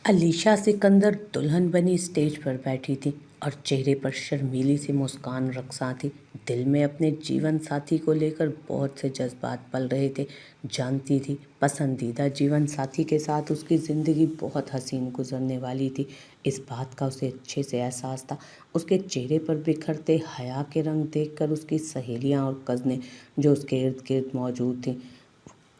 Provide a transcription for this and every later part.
अलीशा सिकंदर दुल्हन बनी स्टेज पर बैठी थी और चेहरे पर शर्मीली सी मुस्कान रखसा थी। दिल में अपने जीवन साथी को लेकर बहुत से जज्बात पल रहे थे। जानती थी पसंदीदा जीवन साथी के साथ उसकी ज़िंदगी बहुत हसीन गुजरने वाली थी। इस बात का उसे अच्छे से एहसास था। उसके चेहरे पर बिखरते हया के रंग देखकर उसकी सहेलियां और कज़नें जो उसके इर्द गिर्द मौजूद थीं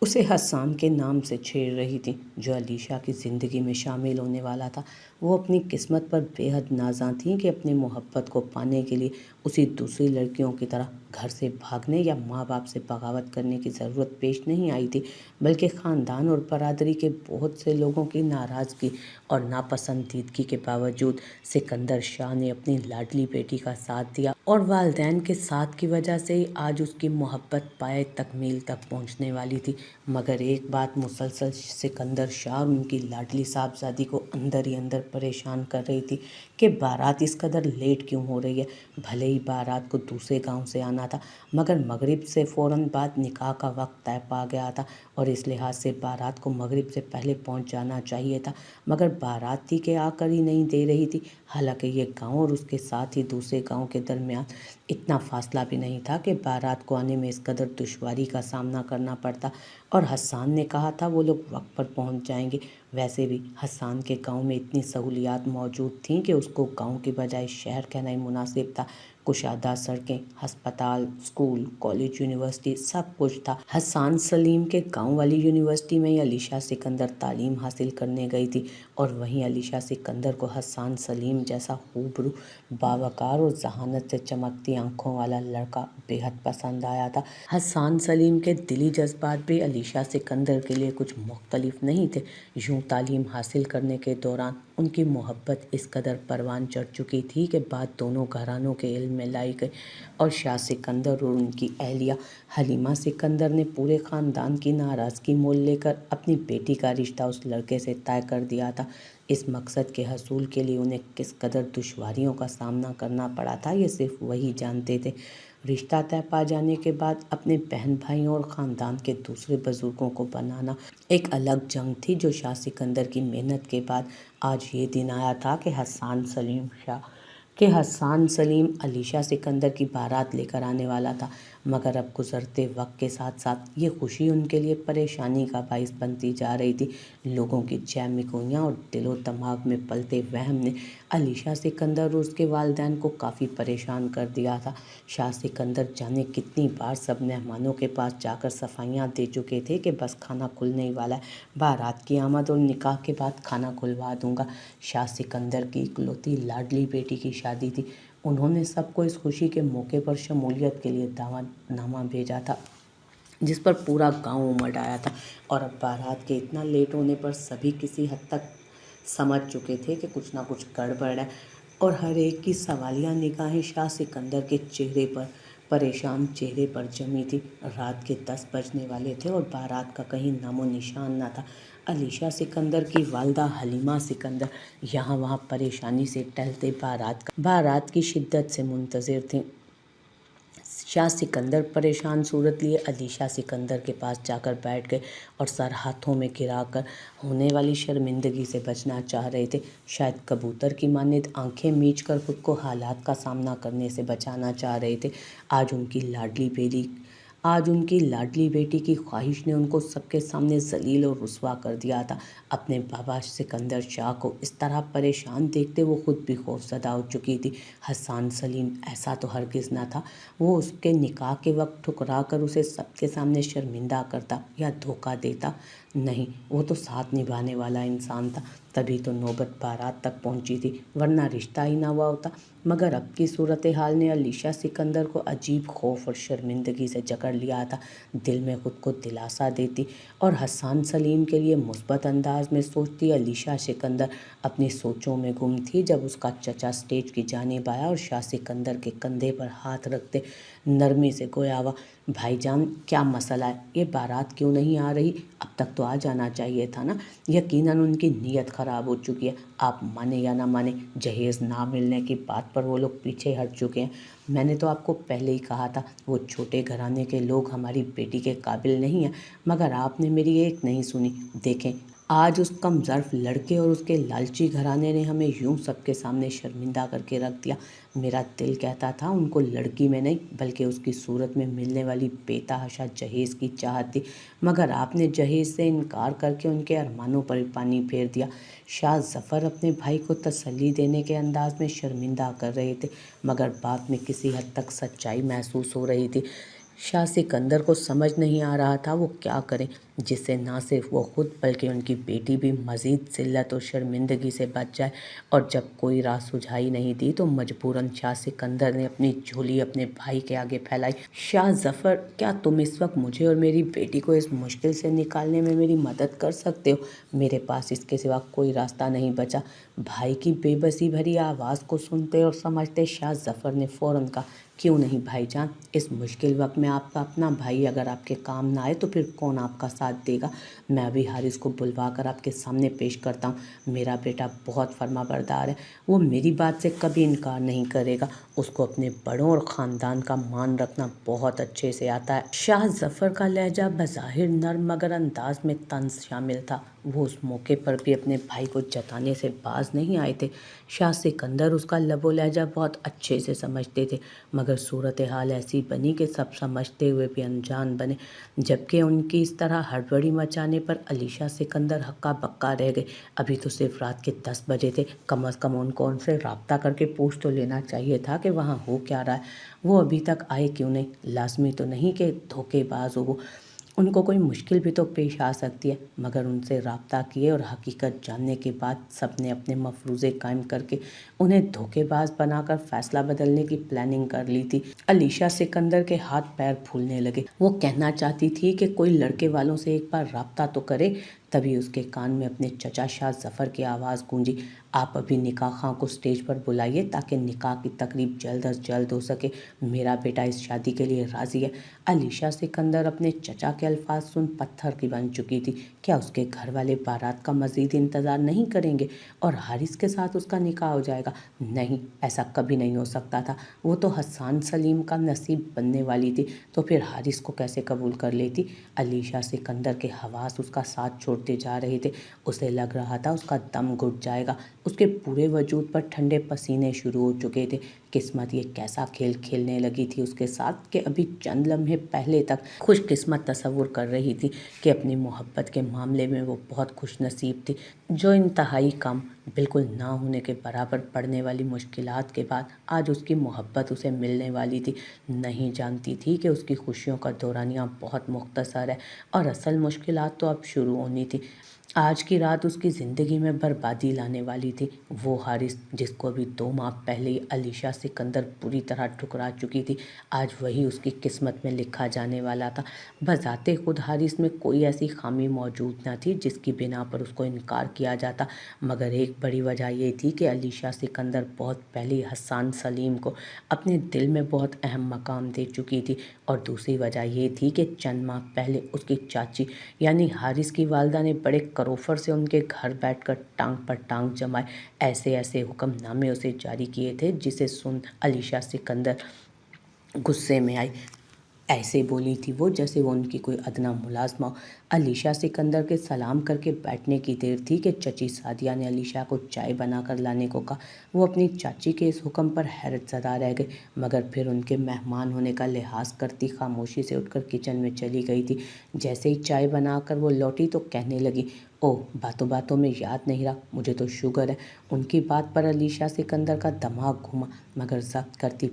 उसे हसान के नाम से छेड़ रही थी, जो अलीशा की ज़िंदगी में शामिल होने वाला था। वो अपनी किस्मत पर बेहद नाज़ा थीं कि अपनी मोहब्बत को पाने के लिए उसी दूसरी लड़कियों की तरह घर से भागने या माँ बाप से बगावत करने की ज़रूरत पेश नहीं आई थी, बल्कि ख़ानदान और बरादरी के बहुत से लोगों की नाराज़गी और नापसंदीदगी के बावजूद सिकंदर शाह ने अपनी लाडली बेटी का साथ दिया और वालिदैन के साथ की वजह से ही आज उसकी मोहब्बत पाए तकमील तक पहुंचने वाली थी। मगर एक बात मुसलसल सिकंदर शाह और उनकी लाडली साहबजादी को अंदर ही अंदर परेशान कर रही थी कि बारात इस कदर लेट क्यों हो रही है। भले ही बारात को दूसरे गांव से आना था, मगर मगरिब से फ़ौरन बाद निकाह का वक्त तय पा गया था और इस लिहाज से बारात को मगरिब से पहले पहुंच जाना चाहिए था, मगर बाराती के आकर ही नहीं दे रही थी। हालांकि ये गांव और उसके साथ ही दूसरे गांव के दरमियान इतना फासला भी नहीं था कि बारात को आने में इस कदर दुश्वारी का सामना करना पड़ता। और हसान ने कहा था वो लोग वक्त पर पहुंच जाएंगे। वैसे भी हसान के गांव में इतनी सहूलियात मौजूद थीं कि उसको गांव के बजाय शहर कहना ही मुनासिब था। कुशादा सड़कें, अस्पताल, स्कूल, कॉलेज, यूनिवर्सिटी सब कुछ था। हसान सलीम के गांव वाली यूनिवर्सिटी में ही अलीशा सिकंदर तालीम हासिल करने गई थी और वहीं अलीशा सिकंदर को हसान सलीम जैसा हुबरू, बावकार और जहानत से चमकती आंखों वाला लड़का बेहद पसंद आया था। हसान सलीम के दिली जज्बात भी अलीशा सिकंदर के लिए कुछ मुख्तलिफ नहीं थे। यूं तालीम हासिल करने के दौरान उनकी मोहब्बत इस कदर परवान चढ़ चुकी थी कि बात दोनों घरानों के इल्म में लाई गई और शाह सिकंदर और उनकी अहलिया हलीमा सिकंदर ने पूरे ख़ानदान की नाराज़गी मोल लेकर अपनी बेटी का रिश्ता उस लड़के से तय कर दिया था। इस मकसद के हसूल के लिए उन्हें किस कदर दुश्वारियों का सामना करना पड़ा था, ये सिर्फ वही जानते थे। रिश्ता तय पा जाने के बाद अपने बहन भाइयों और ख़ानदान के दूसरे बुज़ुर्गों को बनाना एक अलग जंग थी, जो शाह सिकंदर की मेहनत के बाद आज ये दिन आया था कि हसान सलीम अलीशा सिकंदर की बारात लेकर आने वाला था। मगर अब गुज़रते वक्त के साथ साथ ये खुशी उनके लिए परेशानी का बाइस बनती जा रही थी। लोगों की जैमिकोइयाँ और दिलो दिमाग में पलते वहम ने अलीशा सिकंदर और उसके वालिदैन को काफ़ी परेशान कर दिया था। शाह सिकंदर जाने कितनी बार सब मेहमानों के पास जाकर सफाइयाँ दे चुके थे कि बस खाना खुलने ही वाला है, बारात की आमद और निकाह के बाद खाना खुलवा दूंगा। शाह सिकंदर की इकलौती लाडली बेटी की शादी थी। उन्होंने सबको इस खुशी के मौके पर शमूलियत के लिए दावतनामा भेजा था, जिस पर पूरा गांव उमड़ आया था। और अब बारात के इतना लेट होने पर सभी किसी हद तक समझ चुके थे कि कुछ ना कुछ गड़बड़ है और हर एक की सवालिया निगाहें शाह सिकंदर के परेशान चेहरे पर जमी थी। रात के 10 बजने वाले थे और बारात का कहीं नामो निशान न था। अलीशा सिकंदर की वालदा हलीमा सिकंदर यहाँ वहाँ परेशानी से टहलते बारात की शिद्दत से मुंतज़िर थीं। शाह सिकंदर परेशान सूरत लिए अलीशा सिकंदर के पास जाकर बैठ गए और सर हाथों में गिराकर होने वाली शर्मिंदगी से बचना चाह रहे थे। शायद कबूतर की मानिंद आंखें मीचकर खुद को हालात का सामना करने से बचाना चाह रहे थे। आज उनकी लाडली बेटी की ख्वाहिश ने उनको सबके सामने जलील और रुस्वा कर दिया था। अपने बाबा सिकंदर शाह को इस तरह परेशान देखते वो खुद भी खौफजदा हो चुकी थी। हसान सलीम ऐसा तो हरगिज़ ना था। वो उसके निकाह के वक्त ठुकरा कर उसे सबके सामने शर्मिंदा करता या धोखा देता। नहीं, वो तो साथ निभाने वाला इंसान था, तभी तो नौबत बारात तक पहुंची थी, वरना रिश्ता ही ना हुआ होता। मगर अब की सूरत हाल ने अलीशा सिकंदर को अजीब खौफ और शर्मिंदगी से जकड़ लिया था। दिल में खुद को दिलासा देती और हसान सलीम के लिए मुस्बत अंदाज में सोचती अलीशा सिकंदर अपनी सोचों में गुम थी, जब उसका चचा स्टेज की जानिब आया और शाह सिकंदर के कंधे पर हाथ रखते नरमी से गोयावा, भाईजान क्या मसला है, ये बारात क्यों नहीं आ रही? अब तक तो आ जाना चाहिए था ना। यकीनन उनकी नीयत ख़राब हो चुकी है। आप माने या ना माने, जहेज़ ना मिलने की बात पर वो लोग पीछे हट चुके हैं। मैंने तो आपको पहले ही कहा था वो छोटे घराने के लोग हमारी बेटी के काबिल नहीं हैं, मगर आपने मेरी एक नहीं सुनी। देखें, آج اس کم ظرف لڑکے اور اس کے لالچی گھرانے نے ہمیں یوں سب کے سامنے شرمندہ کر کے رکھ دیا۔ میرا دل کہتا تھا ان کو لڑکی میں نہیں بلکہ اس کی صورت میں ملنے والی بے تحاشا جہیز کی چاہت تھی، مگر آپ نے جہیز سے انکار کر کے ان کے ارمانوں پر پانی پھیر دیا۔ شاہ ظفر اپنے بھائی کو تسلی دینے کے انداز میں شرمندہ کر رہے تھے، مگر بات میں کسی حد تک سچائی محسوس ہو رہی تھی۔ شاہ سکندر کو سمجھ نہیں آ رہا تھا وہ کیا کریں جس سے نہ صرف وہ خود بلکہ ان کی بیٹی بھی مزید ذلت اور شرمندگی سے بچ جائے، اور جب کوئی راہ سجھائی نہیں دی تو مجبوراً شاہ سکندر نے اپنی جھولی اپنے بھائی کے آگے پھیلائی۔ شاہ ظفر، کیا تم اس وقت مجھے اور میری بیٹی کو اس مشکل سے نکالنے میں میری مدد کر سکتے ہو؟ میرے پاس اس کے سوا کوئی راستہ نہیں بچا۔ بھائی کی بے بسی بھری آواز کو سنتے اور سمجھتے شاہ ظفر نے فوراً کہا، کیوں نہیں بھائی جان، اس مشکل وقت میں آپ کا اپنا بھائی اگر آپ کے کام نہ آئے تو پھر کون آپ کا ساتھ دے گا؟ میں ابھی حارث کو بلوا کر آپ کے سامنے پیش کرتا ہوں۔ میرا بیٹا بہت فرما بردار ہے، وہ میری بات سے کبھی انکار نہیں کرے گا، اس کو اپنے بڑوں اور خاندان کا مان رکھنا بہت اچھے سے آتا ہے۔ شاہ ظفر کا لہجہ بظاہر نرم مگر انداز میں طنز شامل تھا۔ وہ اس موقع پر بھی اپنے بھائی کو جتانے سے باز نہیں آئے تھے۔ شاہ سکندر اس کا لب و لہجہ بہت اچھے سے سمجھتے تھے، مگر صورتحال ایسی بنی کہ سب سمجھتے ہوئے بھی انجان بنے، جبکہ ان کی اس طرح ہڑبڑی مچانے پر علیشہ سکندر ہکا بکا رہ گئے۔ ابھی تو صرف رات کے 10 بجے تھے، کم از کم ان کو ان سے رابطہ کر کے پوچھ تو لینا چاہیے تھا کہ وہاں ہو کیا رہا ہے۔ وہ ابھی تک آئے کیوں نہیں؟ لازمی تو نہیں کہ دھوکے باز ہو وہ، ان کو کوئی مشکل بھی تو پیش آ سکتی ہے۔ مگر ان سے رابطہ کیے اور حقیقت جاننے کے بعد سب نے اپنے مفروضے قائم کر کے انہیں دھوکے باز بنا کر فیصلہ بدلنے کی پلاننگ کر لی تھی۔ علیشہ سکندر کے ہاتھ پیر پھولنے لگے۔ وہ کہنا چاہتی تھی کہ کوئی لڑکے والوں سے ایک بار رابطہ تو کرے، تبھی اس کے کان میں اپنے چچا شاہ ظفر کی آواز گونجی، آپ ابھی نکاح خواں کو سٹیج پر بلائیے تاکہ نکاح کی تقریب جلد از جلد ہو سکے۔ میرا بیٹا اس شادی کے لیے راضی ہے۔ علیشہ سکندر اپنے چچا کے الفاظ سن پتھر کی بن چکی تھی۔ کیا اس کے گھر والے بارات کا مزید انتظار نہیں کریں گے اور حارث کے ساتھ اس کا نکاح ہو جائے گا؟ نہیں، ایسا کبھی نہیں ہو سکتا تھا۔ وہ تو حسان سلیم کا نصیب بننے والی تھی، تو پھر حارث کو کیسے قبول کر لیتی؟ علیشہ سکندر کے حواس اس کا ساتھ چھوڑتے جا رہے تھے۔ اسے لگ رہا تھا اس کا دم گھٹ جائے گا۔ اس کے پورے وجود پر ٹھنڈے پسینے شروع ہو چکے تھے۔ قسمت یہ کیسا کھیل کھیلنے لگی تھی اس کے ساتھ کہ ابھی چند لمحے پہلے تک خوش قسمت تصور کر رہی تھی کہ اپنی محبت کے معاملے میں وہ بہت خوش نصیب تھی۔ جو انتہائی کم، بالکل نہ ہونے کے برابر پڑنے والی مشکلات کے بعد آج اس کی محبت اسے ملنے والی تھی، نہیں جانتی تھی کہ اس کی خوشیوں کا دورانیہ بہت مختصر ہے اور اصل مشکلات تو اب شروع ہونی تھی۔ آج کی رات اس کی زندگی میں بربادی لانے والی تھی۔ وہ حارث جس کو ابھی 2 ماہ پہلے ہی علیشہ سکندر پوری طرح ٹھکرا چکی تھی، آج وہی اس کی قسمت میں لکھا جانے والا تھا۔ بذات خود حارث میں کوئی ایسی خامی موجود نہ تھی جس کی بنا پر اس کو انکار کیا جاتا، مگر ایک بڑی وجہ یہ تھی کہ علیشہ سکندر بہت پہلے حسان سلیم کو اپنے دل میں بہت اہم مقام دے چکی تھی، اور دوسری وجہ یہ تھی کہ چند ماہ پہلے اس کی چاچی یعنی حارث کی والدہ نے بڑے کروفر سے ان کے گھر بیٹھ کر ٹانگ پر ٹانگ جمائے ایسے ایسے حکم نامے اسے جاری کیے تھے جسے سن علیشہ سکندر غصے میں آئی۔ ایسے بولی تھی وہ جیسے وہ ان کی کوئی ادنیٰ ملازمہ ہو۔ علیشہ سکندر کے سلام کر کے بیٹھنے کی دیر تھی کہ چچی سعدیہ نے علیشہ کو چائے بنا کر لانے کو کہا۔ وہ اپنی چاچی کے اس حکم پر حیرت زدہ رہ گئی، مگر پھر ان کے مہمان ہونے کا لحاظ کرتی خاموشی سے اٹھ کر کچن میں چلی گئی تھی۔ جیسے ہی چائے بنا کر وہ لوٹی تو کہنے لگی، اوہ، باتوں باتوں میں یاد نہیں رہا، مجھے تو شوگر ہے۔ ان کی بات پر علیشہ سکندر کا دماغ گھوما، مگر ضبط کرتی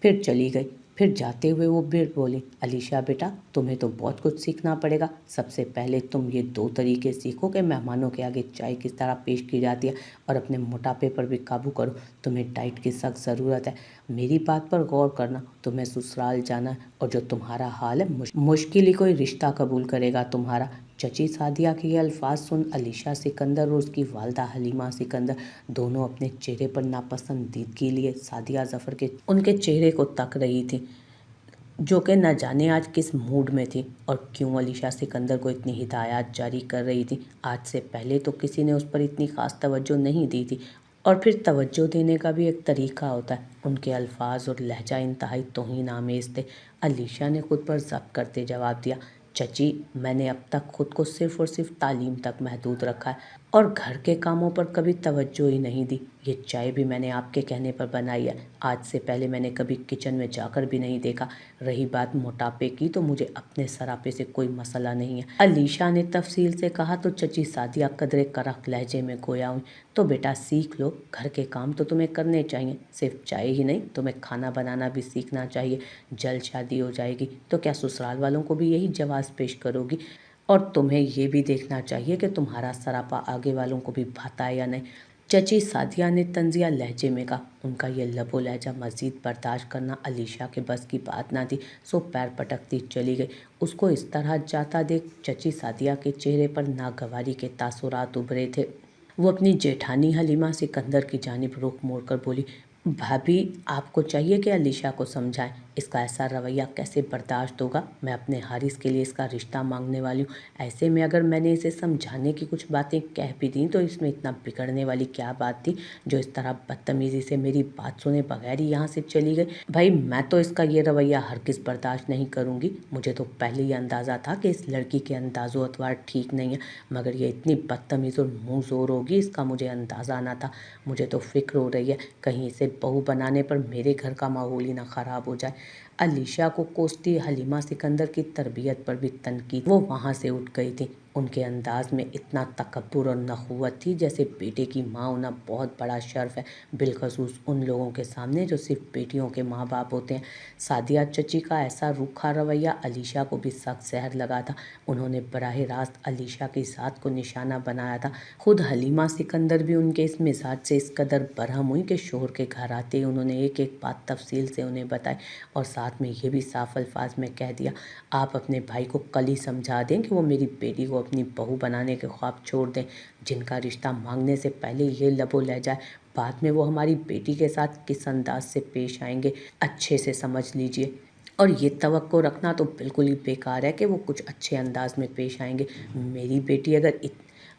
پھر چلی گئی۔ پھر جاتے ہوئے وہ پھر بولی، علیشہ بیٹا، تمہیں تو بہت کچھ سیکھنا پڑے گا۔ سب سے پہلے تم یہ 2 طریقے سیکھو کہ مہمانوں کے آگے چائے کس طرح پیش کی جاتی ہے، اور اپنے موٹاپے پر بھی قابو کرو۔ تمہیں ڈائٹ کی سخت ضرورت ہے۔ میری بات پر غور کرنا، تمہیں سسرال جانا ہے، اور جو تمہارا حال ہے مشکل ہی کوئی رشتہ قبول کرے گا تمہارا۔ چچی سعدیہ کے یہ الفاظ سن علیشہ سکندر اور اس کی والدہ حلیمہ سکندر دونوں اپنے چہرے پر ناپسندیدگی لیے سعدیہ ظفر کے ان کے چہرے کو تک رہی تھیں، جو کہ نہ جانے آج کس موڈ میں تھی اور کیوں علیشہ سکندر کو اتنی ہدایات جاری کر رہی تھی۔ آج سے پہلے تو کسی نے اس پر اتنی خاص توجہ نہیں دی تھی، اور پھر توجہ دینے کا بھی ایک طریقہ ہوتا ہے۔ ان کے الفاظ اور لہجہ انتہائی توہین آمیز تھے۔ علیشہ نے خود پر ضبط کرتے جواب دیا، चची, मैंने अब तक खुद को सिर्फ और सिर्फ तालीम तक महदूद रखा है और घर के कामों पर कभी तवज्जो ही नहीं दी। ये चाय भी मैंने आपके कहने पर बनाई है। आज से पहले मैंने कभी किचन में जाकर भी नहीं देखा। रही बात मोटापे की, तो मुझे अपने सरापे से कोई मसला नहीं है, अलीशा ने तफसील से कहा। तो चची सादिया कदरे करक लहजे में गोया हुई। तो बेटा सीख लो, घर के काम तो तुम्हें करने चाहिए, सिर्फ चाय ही नहीं, तुम्हें खाना बनाना भी सीखना चाहिए। जल्द शादी हो जाएगी तो क्या ससुराल वालों को भी यही जवाब पेश करोगी? और तुम्हें ये भी देखना चाहिए कि तुम्हारा सरापा आगे वालों को भी भाता है या नहीं। चची सादिया ने तंजिया लहजे में कहा। उनका ये लबो लहजा मजीद बर्दाश्त करना अलीशा के बस की बात ना थी, सो पैर पटकती चली गई। उसको इस तरह जाता देख चची सादिया के चेहरे पर नागवारी के तासुरात उभरे थे। वो अपनी जेठानी हलीमा सिकंदर की जानिब रुख मोड़कर बोली, भाभी आपको चाहिए कि अलीशा को समझाएं, इसका ऐसा रवैया कैसे बर्दाश्त होगा। मैं अपने हारिस के लिए इसका रिश्ता मांगने वाली हूँ। ऐसे में अगर मैंने इसे समझाने की कुछ बातें कह भी दी तो इसमें इतना बिगड़ने वाली क्या बात थी जो इस तरह बदतमीजी से मेरी बात सुने बगैर ही यहाँ से चली गई। भाई मैं तो इसका ये रवैया हरगिज़ बर्दाश्त नहीं करूँगी। मुझे तो पहले ही अंदाज़ा था कि इस लड़की के अंदाज़ो अतवार ठीक नहीं है, मगर ये इतनी बदतमीज़ और मुँह ज़ोर होगी इसका मुझे अंदाज़ा ना था। मुझे तो फिक्र हो रही है कहीं इसे बहू बनाने पर मेरे घर का माहौल ही ना ख़राब हो जाए। अलीशा को कोसती हलीमा सिकंदर की तरबियत पर भी तनकीद। वो वहाँ से उठ गई थी। उनके अंदाज में इतना तकब्बुर और नखुवत थी जैसे बेटे की माँ होना बहुत बड़ा शर्फ है, बिलखसूस उन लोगों के सामने जो सिर्फ बेटियों के माँ बाप होते हैं। सादिया चची का ऐसा रूखा रवैया अलीशा को भी सख्त जहर लगा था। उन्होंने बराह रास्त अलीशा की ज़ात को निशाना बनाया था। खुद हलीमा सिकंदर भी उनके इस मिजाज से इस कदर बरहम हुई कि शोहर के घर आते ही उन्होंने एक एक बात तफसील से उन्हें बताई और साथ में ये भी साफ अल्फाज में कह दिया, आप अपने भाई को कल ही समझा दें कि वो मेरी बेटी को अपनी बहू बनाने के ख्वाब छोड़ दें। जिनका रिश्ता मांगने से पहले ये लबो लह जाए, बाद में वो हमारी बेटी के साथ किस अंदाज से पेश आएंगे अच्छे से समझ लीजिए। और ये तवक्को रखना तो बिल्कुल ही बेकार है कि वो कुछ अच्छे अंदाज में पेश आएंगे।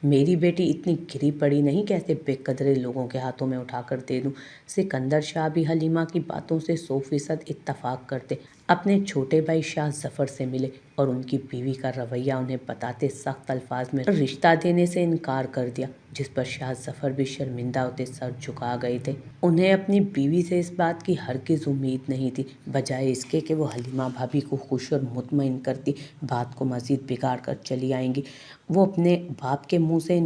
मेरी बेटी इतनी गिरी पड़ी नहीं कि ऐसे बेकदरे लोगों के हाथों में उठाकर दे दूं। सिकंदर शाह भी हलीमा की बातों से 100% इत्तफाक करते। अपने छोटे भाई शाह जफ़र से मिले और उनकी बीवी का रवैया उन्हें बताते सख्त अल्फाज में रिश्ता देने से इनकार कर दिया, जिस पर शाह जफ़र भी शर्मिंदा होते सर झुका गए थे। उन्हें अपनी बीवी से इस बात की हरगिज़ उम्मीद नहीं थी। बजाय इसके कि वो हलीमा भाभी को खुश और मुतमईन करती, बात को मज़ीद बिगाड़ कर चली आएंगी। वो अपने बाप के मुंह से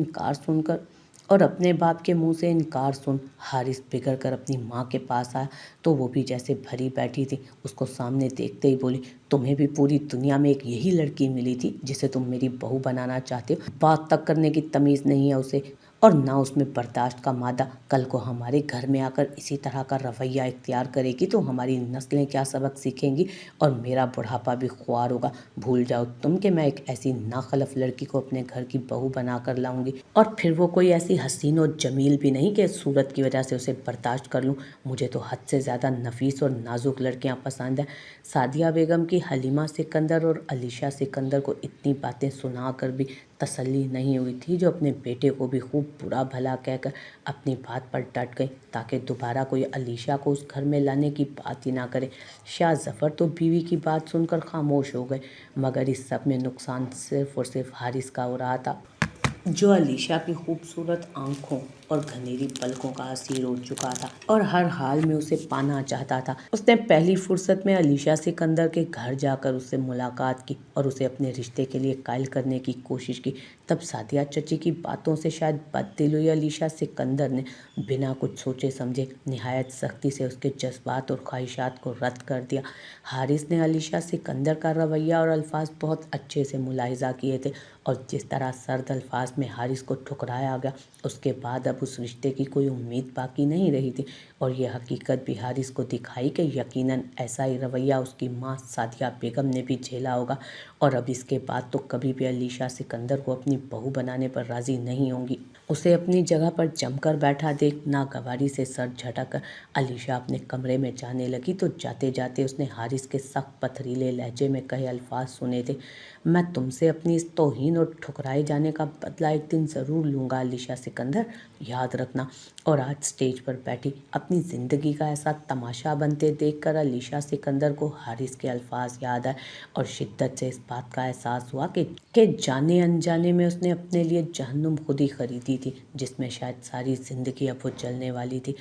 इनकार सुन हारिस बिगड़ कर अपनी माँ के पास आया तो वो भी जैसे भरी बैठी थी, उसको सामने देखते ही बोली, तुम्हें भी पूरी दुनिया में एक यही लड़की मिली थी जिसे तुम मेरी बहू बनाना चाहते हो? बात तक करने की तमीज़ नहीं है उसे, और ना उसमें बर्दाश्त का मादा। कल को हमारे घर में आकर इसी तरह का रवैया इख्तियार करेगी तो हमारी नस्लें क्या सबक सीखेंगी और मेरा बुढ़ापा भी ख्वार होगा। भूल जाओ तुम कि मैं एक ऐसी नाखलफ लड़की को अपने घर की बहू बना कर लाऊंगी, और फिर वो कोई ऐसी हसीन और जमील भी नहीं कि सूरत की वजह से उसे बर्दाश्त कर लूँ। मुझे तो हद से ज़्यादा नफीस और नाजुक लड़कियाँ पसंद हैं। सादिया बेगम की हलीमा सिकंदर और अलीशा सिकंदर को इतनी बातें सुना कर भी तसल्ली नहीं हुई थी, जो अपने बेटे को भी खूब बुरा भला कहकर अपनी बात पर डट गई ताकि दोबारा कोई अलीशा को उस घर में लाने की बात ही ना करे। शाह जफ़र तो बीवी की बात सुनकर खामोश हो गए, मगर इस सब में नुकसान सिर्फ और सिर्फ हारिस का हो रहा था, जो अलीशा की खूबसूरत आंखों और घनेरी पलकों का असीर हो चुका था और हर हाल में उसे पाना चाहता था। उसने पहली फुर्सत में अलीशा सिकंदर के घर जाकर उससे मुलाकात की और उसे अपने रिश्ते के लिए कायल करने की कोशिश की। तब सादिया चची की बातों से शायद बददिल हुई अलीशा सिकंदर ने बिना कुछ सोचे समझे निहायत सख्ती से उसके जज्बात और ख्वाहिशात को रद्द कर दिया। हारिस ने अलीशा सिकंदर का रवैया और अल्फाज बहुत अच्छे से मुलाहिजा किए थे और जिस तरह सर्द अल्फाज में हारिस को ठुकराया गया, उसके बाद अब उस रिश्ते की कोई उम्मीद बाकी नहीं रही थी। और यह हकीकत भी हारिस को दिखाई कि यकीनन ऐसा ही रवैया उसकी माँ सादिया बेगम ने भी झेला होगा और अब इसके बाद तो कभी भी अलीशा सिकंदर को अपनी बहू बनाने पर राज़ी नहीं होंगी। उसे अपनी जगह पर जमकर बैठा देख नागवारी से सर झटक अलीशा अपने कमरे में जाने लगी तो जाते जाते उसने हारिस के सख्त पथरीले लहजे में कहे अल्फाज सुने थे, मैं तुमसे अपनी इस तौहीन और ठुकराए जाने का बदला एक दिन ज़रूर लूँगा अलीशा सिकंदर, याद रखना। और आज स्टेज पर बैठी अपनी ज़िंदगी का ऐसा तमाशा बनते देखकर अलीशा सिकंदर को हारिस के अल्फाज याद आए और शिद्दत से इस बात का एहसास हुआ कि जाने अनजाने में उसने अपने लिए जहन्नुम खुद ही खरीदी थी, जिसमें शायद सारी ज़िंदगी अब वो जलने वाली थी।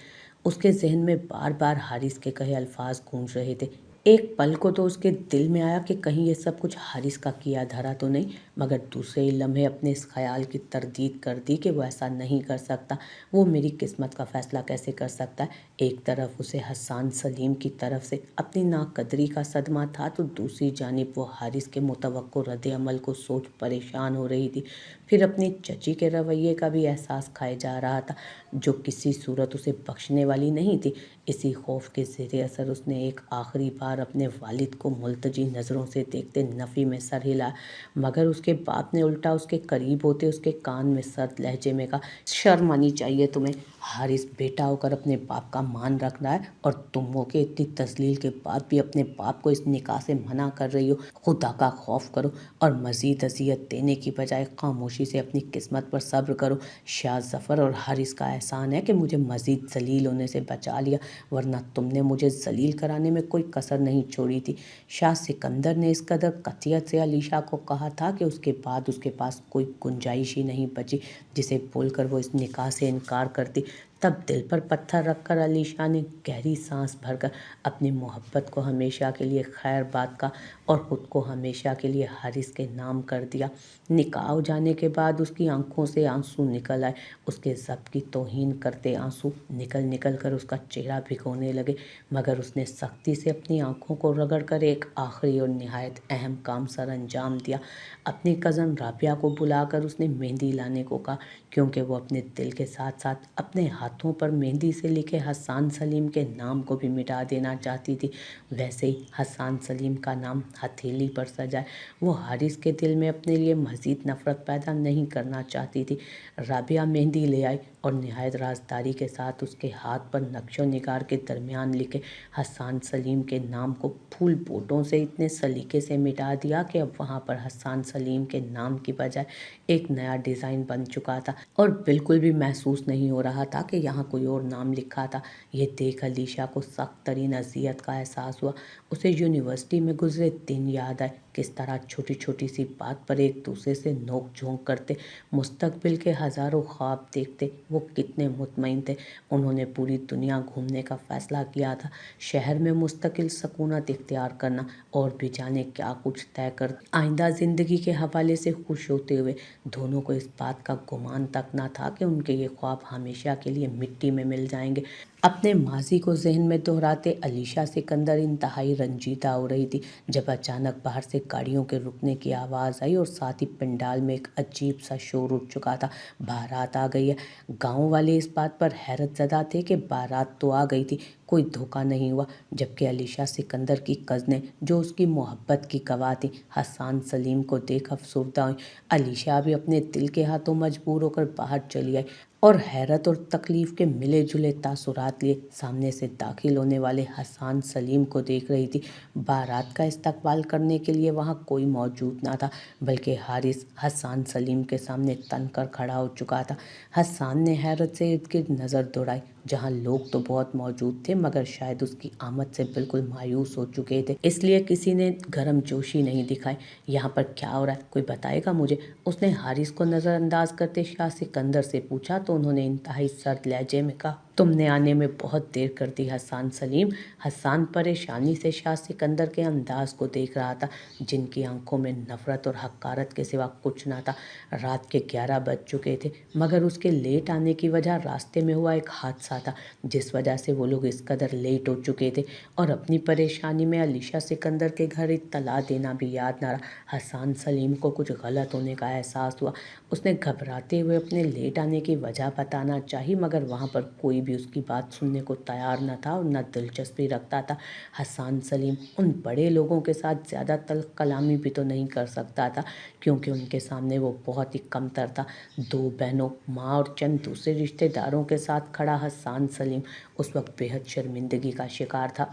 उसके जहन में बार बार हारिस के कहे अल्फाज गूंज रहे थे। एक पल को तो उसके दिल में आया कि कहीं ये सब कुछ हारिस का किया धरा तो नहीं, मगर दूसरे ही लम्हे अपने इस ख्याल की तरदीद कर दी कि वो ऐसा नहीं कर सकता। वो मेरी किस्मत का फैसला कैसे कर सकता है? एक तरफ उसे हसन सलीम की तरफ से अपनी नाकदरी का सदमा था, तो दूसरी जानिब वो हारिस के मुतवक्को रद्द-ए-अमल को सोच परेशान हो रही थी। फिर अपनी चची के रवैये का भी एहसास खाए जा रहा था, जो किसी सूरत उसे बख्शने वाली नहीं थी। इसी खौफ के ज़ेरे असर उसने एक आखिरी बार अपने वालिद को मुल्तजी नज़रों से देखते नफ़ी में सर हिलाया, मगर उसके बाप ने उल्टा उसके करीब होते उसके कान में सर्द लहजे में कहा, शर्म आनी चाहिए तुम्हें। हारिस बेटा होकर अपने बाप का मान रख रहा है और तुम हो के इतनी तस्लील के बाद भी अपने बाप को इस निकाह से मना कर रही हो। खुदा का खौफ करो और मज़ीद अजियत देने की बजाय खामोशी से अपनी किस्मत पर सब्र करो। शाह ज़फ़र और हारिस का एहसान है कि मुझे मज़ीद ज़लील होने से बचा लिया, वरना तुमने मुझे ज़लील कराने में कोई कसर नहीं छोड़ी थी। शाह सिकंदर ने इस कदर कतियत से अलीशा को कहा था कि उसके बाद उसके पास कोई गुंजाइश ही नहीं बची जिसे बोलकर वो इस निकाह से इनकार करती। तब दिल पर पत्थर रखकर अलीशा ने गहरी सांस भरकर अपनी मोहब्बत को हमेशा के लिए खैर बात का और ख़ुद को हमेशा के लिए हारिस के नाम कर दिया। निकाह हो जाने के बाद उसकी आंखों से आंसू निकल आए। उसके ज़ब्त की तौहीन करते आंसू निकल निकल कर उसका चेहरा भिगोने लगे, मगर उसने सख्ती से अपनी आंखों को रगड़ कर एक आखिरी और निहायत अहम काम सर अंजाम दिया। अपनी कज़न राबिया को बुलाकर उसने मेहंदी लाने को कहा, क्योंकि वो अपने दिल के साथ साथ अपने हाथों पर मेहंदी से लिखे हसन सलीम के नाम को भी मिटा देना चाहती थी। वैसे ही हसन सलीम का नाम हथेली पर सजाए वो हारिस के दिल में अपने लिए मज़ीद नफ़रत पैदा नहीं करना चाहती थी। राबिया मेहंदी ले आई और निहायत राजदारी के साथ उसके हाथ पर नक्शो निगार के दरमियान लिखे हसन सलीम के नाम को फूल बोटों से इतने सलीके से मिटा दिया कि अब वहाँ पर हसन सलीम के नाम की बजाय एक नया डिज़ाइन बन चुका था और बिल्कुल भी महसूस नहीं हो रहा था कि यहाँ कोई और नाम लिखा था। ये देख अलीशा को सख्त तरीन अजियत का एहसास हुआ। उसे यूनिवर्सिटी में गुजरे दिन याद आए, किस तरह छोटी छोटी सी बात पर एक दूसरे से नोक झोंक करते, मुस्तकबिल के हज़ारों ख्वाब देखते। वो कितने मुतमईन थे। उन्होंने पूरी दुनिया घूमने का फ़ैसला किया था, शहर में मुस्तकिल सकूनत इख्तियार करना और भी जाने क्या कुछ तय कर आइंदा ज़िंदगी के हवाले से खुश होते हुए। दोनों को इस बात का गुमान तक न था कि उनके ये ख्वाब हमेशा के लिए मिट्टी में मिल जाएंगे। अपने माजी को जहन में दोहराते अलीशा सिकंदर इंतहाई रंजीदा हो रही थी, जब अचानक बाहर से गाड़ियों के रुकने की आवाज़ आई और साथ ही पंडाल में एक अजीब सा शोर उठ चुका था। बारात आ गई है। गांव वाले इस बात पर हैरत ज़दा थे कि बारात तो आ गई थी, कोई धोखा नहीं हुआ, जबकि अलीशा सिकंदर की कज़नें जो उसकी मोहब्बत की गवाह थी हसन सलीम को देख अफसरदा हुई। अलीशा भी अपने दिल के हाथों मजबूर होकर बाहर चली आई और हैरत और तकलीफ़ के मिले जुले तासुरात लिए सामने से दाखिल होने वाले हसन सलीम को देख रही थी। बारात का इस्तकबाल करने के लिए वहाँ कोई मौजूद ना था, बल्कि हारिस हसन सलीम के सामने तन कर खड़ा हो चुका था। हसन ने हैरत से इर्द गिर्द नज़र दौड़ाई, जहाँ लोग तो बहुत मौजूद थे, मगर शायद उसकी आमद से बिल्कुल मायूस हो चुके थे, इसलिए किसी ने गर्म जोशी नहीं दिखाई। यहाँ पर क्या हो रहा है, कोई बताएगा मुझे? उसने हारिस को नज़रअंदाज करते शाह सिकंदर से पूछा, तो उन्होंने इंतहाई सर्द लहजे में कहा, तुमने आने में बहुत देर कर दी हसन सलीम। हसन परेशानी से शाह सिकंदर के अंदाज को देख रहा था, जिनकी आंखों में नफरत और हकारत के सिवा कुछ ना था। रात के 11 बज चुके थे, मगर उसके लेट आने की वजह रास्ते में हुआ एक हादसा था, जिस वजह से वो लोग इस कदर लेट हो चुके थे। और अपनी परेशानी में अलीशा सिकंदर के घर इत्तला देना भी याद ना रहा। हसन सलीम को कुछ गलत होने का एहसास हुआ। उसने घबराते हुए अपने लेट आने की वजह बताना चाही, मगर वहाँ पर कोई भी उसकी बात सुनने को तैयार न था और न दिलचस्पी रखता था। हसन सलीम उन बड़े लोगों के साथ ज़्यादा तल्ख कलामी भी तो नहीं कर सकता था, क्योंकि उनके सामने वो बहुत ही कमतर था। 2 बहनों, माँ और चंद दूसरे रिश्तेदारों के साथ खड़ा हसन सलीम उस वक्त बेहद शर्मिंदगी का शिकार था।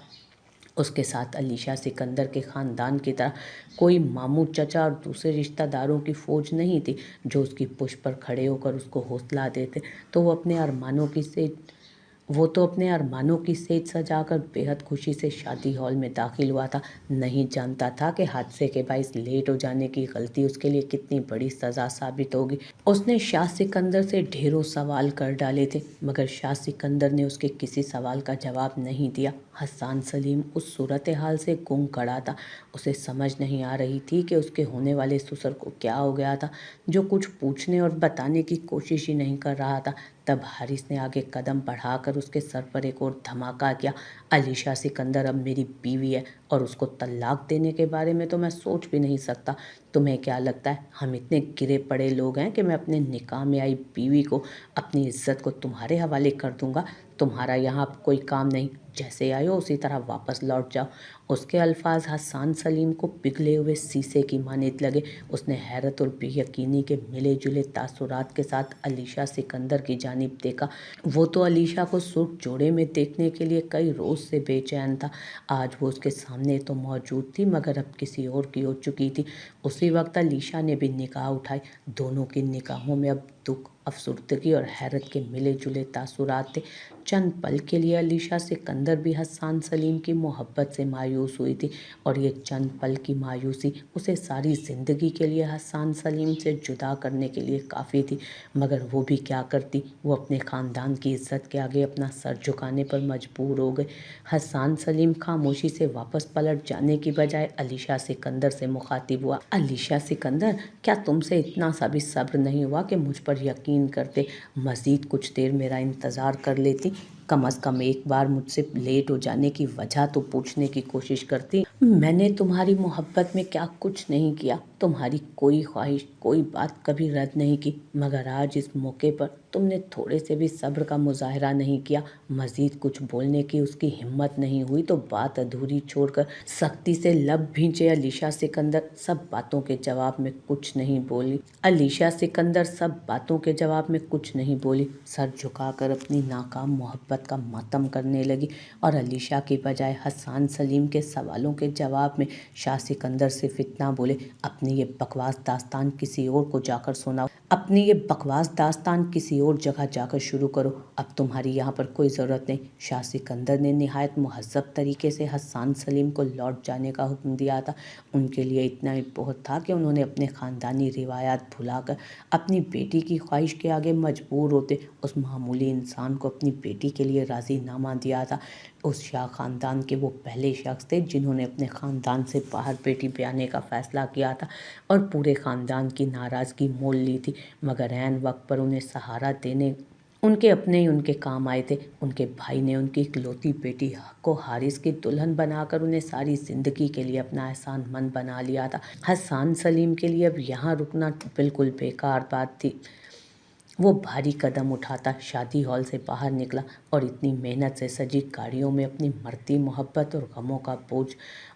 उसके साथ अलीशा सिकंदर के ख़ानदान की तरह कोई मामू चचा और दूसरे रिश्तेदारों की फ़ौज नहीं थी जो उसकी पुष्ट पर खड़े होकर उसको हौसला देते। तो वो अपने अरमानों की सेज सजाकर बेहद खुशी से शादी हॉल में दाखिल हुआ था। नहीं जानता था कि हादसे के बाइस लेट हो जाने की गलती उसके लिए कितनी बड़ी सज़ा साबित होगी। उसने शाह सिकंदर से ढेरों सवाल कर डाले थे, मगर शाह सिकंदर ने उसके किसी सवाल का जवाब नहीं दिया। हसन सलीम उस सूरत हाल से गुम खड़ा था। उसे समझ नहीं आ रही थी कि उसके होने वाले ससुर को क्या हो गया था, जो कुछ पूछने और बताने की कोशिश ही नहीं कर रहा था। तब हारिस ने आगे कदम बढ़ाकर उसके सर पर एक और धमाका किया। अलीशा सिकंदर अब मेरी बीवी है और उसको तलाक देने के बारे में तो मैं सोच भी नहीं सकता। तुम्हें क्या लगता है हम इतने गिरे पड़े लोग हैं कि मैं अपने निकाह में आई बीवी को, अपनी इज्जत को तुम्हारे हवाले कर दूंगा? तुम्हारा यहाँ अब कोई काम नहीं, जैसे आए हो उसी तरह वापस लौट जाओ। उसके अल्फाज हसन सलीम को पिघले हुए शीशे की मानद लगे। उसने हैरत और बेयकीनी के मिले जुले तासुरात के साथ अलीशा सिकंदर की जानिब देखा। वो तो अलीशा को सुर्ख जोड़े में देखने के लिए कई रोज़ से बेचैन था। आज वो उसके सामने तो मौजूद थी, मगर अब किसी और की हो चुकी थी। उसी वक्त अलीशा ने भी निगाह उठाई। दोनों की निगाहों में अब दुख, अफसुर्दगी और हैरत के मिले जुले तासुरात थे। चंद पल के लिए अलीशा सिकंदर भी हसन सलीम की मोहब्बत से मायूस हुई थी, और ये चंद पल की मायूसी उसे सारी ज़िंदगी के लिए हसन सलीम से जुदा करने के लिए काफ़ी थी। मगर वो भी क्या करती, वो अपने ख़ानदान की इज्जत के आगे अपना सर झुकाने पर मजबूर हो गए। हसन सलीम खामोशी से वापस पलट जाने की बजाय अलीशा सिकंदर से मुखातिब हुआ। अलीशा सिकंदर, क्या तुमसे इतना सा भी सब्र नहीं हुआ कि मुझ पर यकीन करते, मज़ीद कुछ देर मेरा इंतज़ार कर लेती? कम अज़ कम एक बार मुझसे लेट हो जाने की वजह तो पूछने की कोशिश करती। मैंने तुम्हारी मोहब्बत में क्या कुछ नहीं किया, तुम्हारी कोई ख्वाहिश, कोई बात कभी रद्द नहीं की, मगर आज इस मौके पर तुमने थोड़े से भी सब्र का मुजाहरा नहीं किया। मज़ीद कुछ बोलने की उसकी हिम्मत नहीं हुई तो बात अधूरी छोड़कर सख्ती से लब भींचे अलीशा सिकंदर सब बातों के जवाब में कुछ नहीं बोली। अलीशा सिकंदर सब बातों के जवाब में कुछ नहीं बोली, सर झुकाकर अपनी नाकाम मोहब्बत का मातम करने लगी। और अलीशा के बजाय हसन सलीम के सवालों के जवाब में शाह सिकंदर सिर्फ इतना बोले, अपनी ये बकवास दास्तान किसी और को जाकर सुनाओ, अपनी ये बकवास दास्तान किसी और जगह जाकर शुरू करो, अब तुम्हारी यहाँ पर कोई ज़रूरत नहीं। शाह सिकंदर ने निहायत मुहज़्ज़ब तरीके से हसन सलीम को लौट जाने का हुक्म दिया था। उनके लिए इतना ही बहुत था कि उन्होंने अपने ख़ानदानी रिवायात भुलाकर अपनी बेटी की ख्वाहिश के आगे मजबूर होते उस मामूली इंसान को अपनी बेटी के लिए राज़ीनामा दिया था। उस शाह ख़ानदान के वो पहले शख्स थे जिन्होंने अपने ख़ानदान से बाहर बेटी ब्याने का फ़ैसला किया था और पूरे ख़ानदान की नाराज़गी मोल ली थी। मगर ऐन वक्त पर उन्हें सहारा देने उनके अपने ही उनके काम आए थे। उनके भाई ने उनकी इकलौती बेटी को हारिस की दुल्हन बनाकर उन्हें सारी ज़िंदगी के लिए अपना एहसानमंद बना लिया था। हसन सलीम के लिए अब यहाँ रुकना बिल्कुल बेकार बात थी। वो भारी कदम उठाता शादी हॉल से बाहर निकला और इतनी मेहनत से सजी गाड़ियों में अपनी मरती मोहब्बत और गमों का बोझ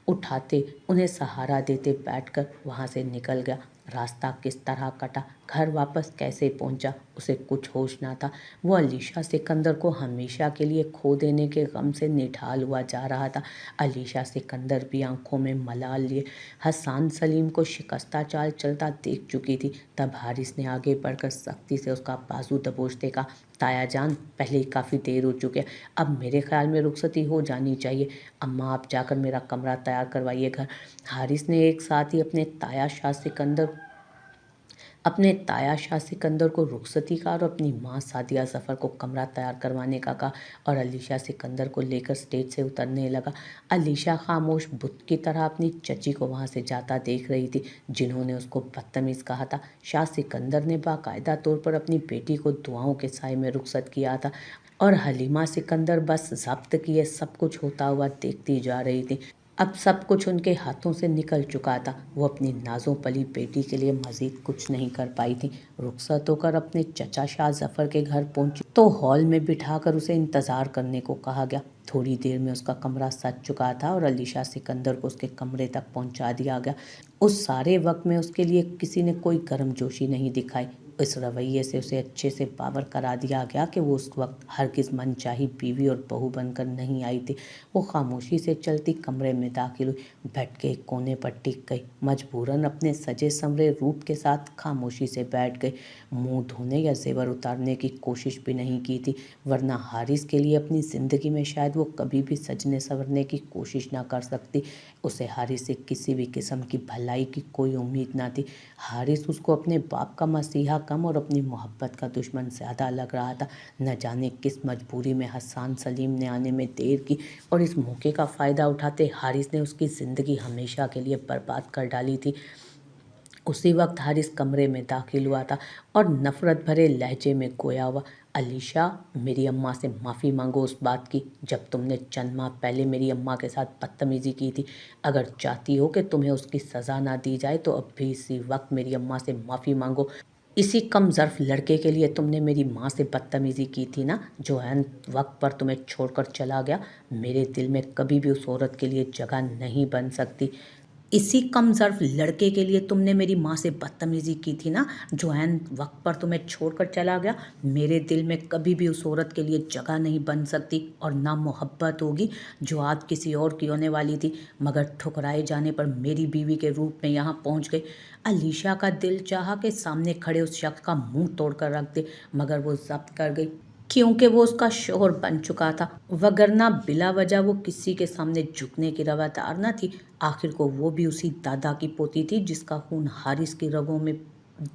उठाते, उन्हें सहारा देते बैठकर वहाँ से निकल गया। रास्ता किस तरह कटा, घर वापस कैसे पहुँचा, उसे कुछ होश ना था। वो अलीशा सिकंदर को हमेशा के लिए खो देने के गम से निढाल हुआ जा रहा था। अलीशा सिकंदर भी आंखों में मलाल लिए हसन सलीम को शिकस्ता चाल चलता देख चुकी थी। तब हारिस ने आगे बढ़कर सख्ती से उसका बाजू दबोचते कहा, ताया जान, पहले ही काफ़ी देर हो चुकी है, अब मेरे ख्याल में रुखसती हो जानी चाहिए। अम्मा, आप जाकर मेरा कमरा तैयार करवाइए घर। हारिस ने एक साथ ही अपने ताया शाह सिकंदर को रुखसती का और अपनी माँ सादिया ज़फ़र को कमरा तैयार करवाने का कहा और अलीशा सिकंदर को लेकर स्टेज से उतरने लगा। अलीशा खामोश बुत की तरह अपनी चची को वहाँ से जाता देख रही थी जिन्होंने उसको बदतमीज़ कहा था। शाह सिकंदर ने बाकायदा तौर पर अपनी बेटी को दुआओं के साए में रुखसत किया था और हलीमा सिकंदर बस ज़ब्त किए सब कुछ होता हुआ देखती जा रही थी। अब सब कुछ उनके हाथों से निकल चुका था। वो अपनी नाजों पली बेटी के लिए मज़ीद कुछ नहीं कर पाई थी। रुखसत होकर अपने चचा शाह ज़फ़र के घर पहुंची तो हॉल में बिठाकर उसे इंतज़ार करने को कहा गया। थोड़ी देर में उसका कमरा सज चुका था और अलीशा सिकंदर को उसके कमरे तक पहुंचा दिया गया। उस सारे वक्त में उसके लिए किसी ने कोई गर्मजोशी नहीं दिखाई, इस रवैये से उसे अच्छे से बावर करा दिया गया कि वो उस वक्त हरगिज़ मनचाही बीवी और बहू बनकर नहीं आई थी। वो खामोशी से चलती कमरे में दाखिल हुई, बेड के एक कोने पर टिक गई, मजबूरन अपने सजे संवरे रूप के साथ खामोशी से बैठ गई। मुंह धोने या जेवर उतारने की कोशिश भी नहीं की थी, वरना हारिस के लिए अपनी ज़िंदगी में शायद वो कभी भी सजने संवरने की कोशिश ना कर सकती। उसे हारिस से किसी भी किस्म की भलाई की कोई उम्मीद ना थी। हारिस उसको अपने बाप का मसीहा कम और अपनी मोहब्बत का दुश्मन ज़्यादा लग रहा था। न जाने किस मजबूरी में हसन सलीम ने आने में देर की और इस मौके का फ़ायदा उठाते हारिस ने उसकी ज़िंदगी हमेशा के लिए बर्बाद कर डाली थी। उसी वक्त हारिस कमरे में दाखिल हुआ था और नफ़रत भरे लहजे में गोया हुआ, अलीशा, मेरी अम्मा से माफ़ी मांगो उस बात की जब तुमने चंद माह पहले मेरी अम्मा के साथ बदतमीज़ी की थी। अगर चाहती हो कि तुम्हें उसकी सज़ा ना दी जाए तो अब भी इसी वक्त मेरी अम्मा से माफ़ी मांगो। इसी कम ज़र्फ़ लड़के के लिए तुमने मेरी माँ से बदतमीज़ी की थी ना, जो ऐन वक्त पर तुम्हें छोड़कर चला गया। मेरे दिल में कभी भी उस औरत के लिए जगह नहीं बन सकती। इसी कम ज़र्फ़ लड़के के लिए तुमने मेरी माँ से बदतमीज़ी की थी ना, जो ऐन वक्त पर तुम्हें छोड़कर चला गया। मेरे दिल में कभी भी उस औरत के लिए जगह नहीं बन सकती और ना मोहब्बत होगी जो आज किसी और की होने वाली थी, मगर ठुकराए जाने पर मेरी बीवी के रूप में यहाँ पहुँच गई। अलीशा का दिल चाहा कि सामने खड़े उस शख्स का मुंह तोड़कर रख दे, मगर वो ज़ब्त कर गई क्योंकि वो उसका शौहर बन चुका था, वगरना बिला वजह वो किसी के सामने झुकने की रवादार न थी। आखिर को वो भी उसी दादा की पोती थी जिसका खून हारिस की रगों में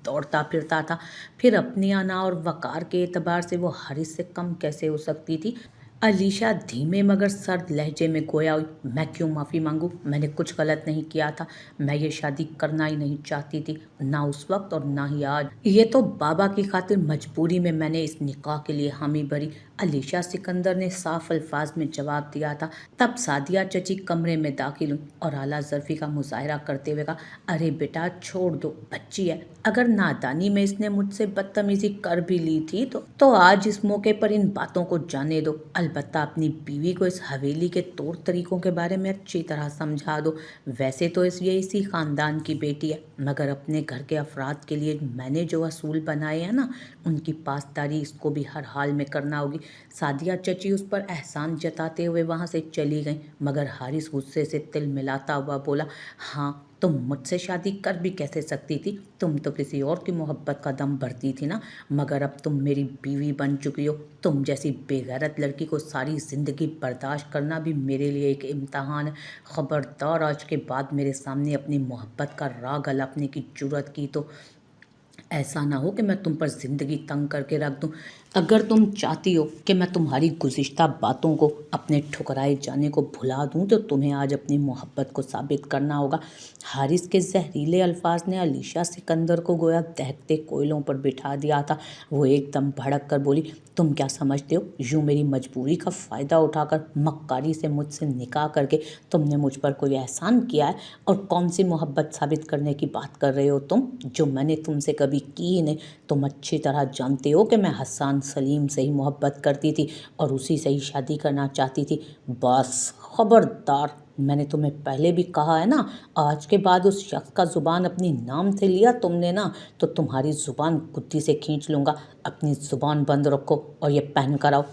दौड़ता फिरता था। फिर अपनी अना और वकार के एतबार से वो हारिस से कम कैसे हो सकती थी। अलीशा धीमे मगर सर्द लहजे में गोया हुई, मैं क्यों माफ़ी मांगूं? मैंने कुछ गलत नहीं किया था। मैं ये शादी करना ही नहीं चाहती थी, ना उस वक्त और ना ही आज। ये तो बाबा की खातिर मजबूरी में मैंने इस निकाह के लिए हामी भरी, अलीशा सिकंदर ने साफ अल्फाज में जवाब दिया था। तब सादिया चची कमरे में दाखिल हुई और आला ज़र्फ़ी का मुजाहरा करते हुए कहा, अरे बेटा छोड़ दो, बच्ची है। अगर नादानी में इसने मुझसे बदतमीज़ी कर भी ली थी तो आज इस मौके पर इन बातों को जाने दो। अलबत्ता अपनी बीवी को इस हवेली के तौर तरीकों के बारे में अच्छी तरह समझा दो। वैसे तो ये इसी ख़ानदान की बेटी है, मगर अपने घर के अफराद के लिए मैंने जो असूल बनाए हैं ना, उनकी पासदारी इसको भी हर हाल में करना होगी। सादिया चची उस पर एहसान जताते हुए वहाँ से चली गईं, मगर हारिस गुस्से से तिल मिलाता हुआ बोला, हाँ तुम मुझसे शादी कर भी कैसे सकती थी? तुम तो किसी और की मोहब्बत का दम भरती थी ना, मगर अब तुम मेरी बीवी बन चुकी हो। तुम जैसी बेगैरत लड़की को सारी ज़िंदगी बर्दाश्त करना भी मेरे लिए एक इम्तहान है। ख़बरदार आज के बाद मेरे सामने अपनी मोहब्बत का राग अलापने की जुर्रत की तो ऐसा ना हो कि मैं तुम पर ज़िंदगी तंग करके रख दूं। अगर तुम चाहती हो कि मैं तुम्हारी गुज़िश्ता बातों को, अपने ठुकराए जाने को भुला दूं, तो तुम्हें आज अपनी मोहब्बत को साबित करना होगा। हारिस के जहरीले अल्फाज ने अलीशा सिकंदर को गोया दहकते कोयलों पर बिठा दिया था। वो एकदम भड़क कर बोली, तुम क्या समझते हो, यूँ मेरी मजबूरी का फ़ायदा उठाकर मक्कारी से मुझसे निकाह करके तुमने मुझ पर कोई एहसान किया है? और कौन सी मोहब्बत साबित करने की बात कर रहे हो तुम, जो मैंने तुमसे कभी की ही नहीं? तुम अच्छी तरह जानते हो कि मैं हसन सलीम से ही मोहब्बत करती थी और उसी से ही शादी करना चाहती थी। बस खबरदार, मैंने तुम्हें पहले भी कहा है ना, आज के बाद उस शख्स का ज़ुबान अपनी नाम से लिया तुमने ना, तो तुम्हारी ज़ुबान गुद्दी से खींच लूँगा। अपनी ज़ुबान बंद रखो और ये पहन कर आओ।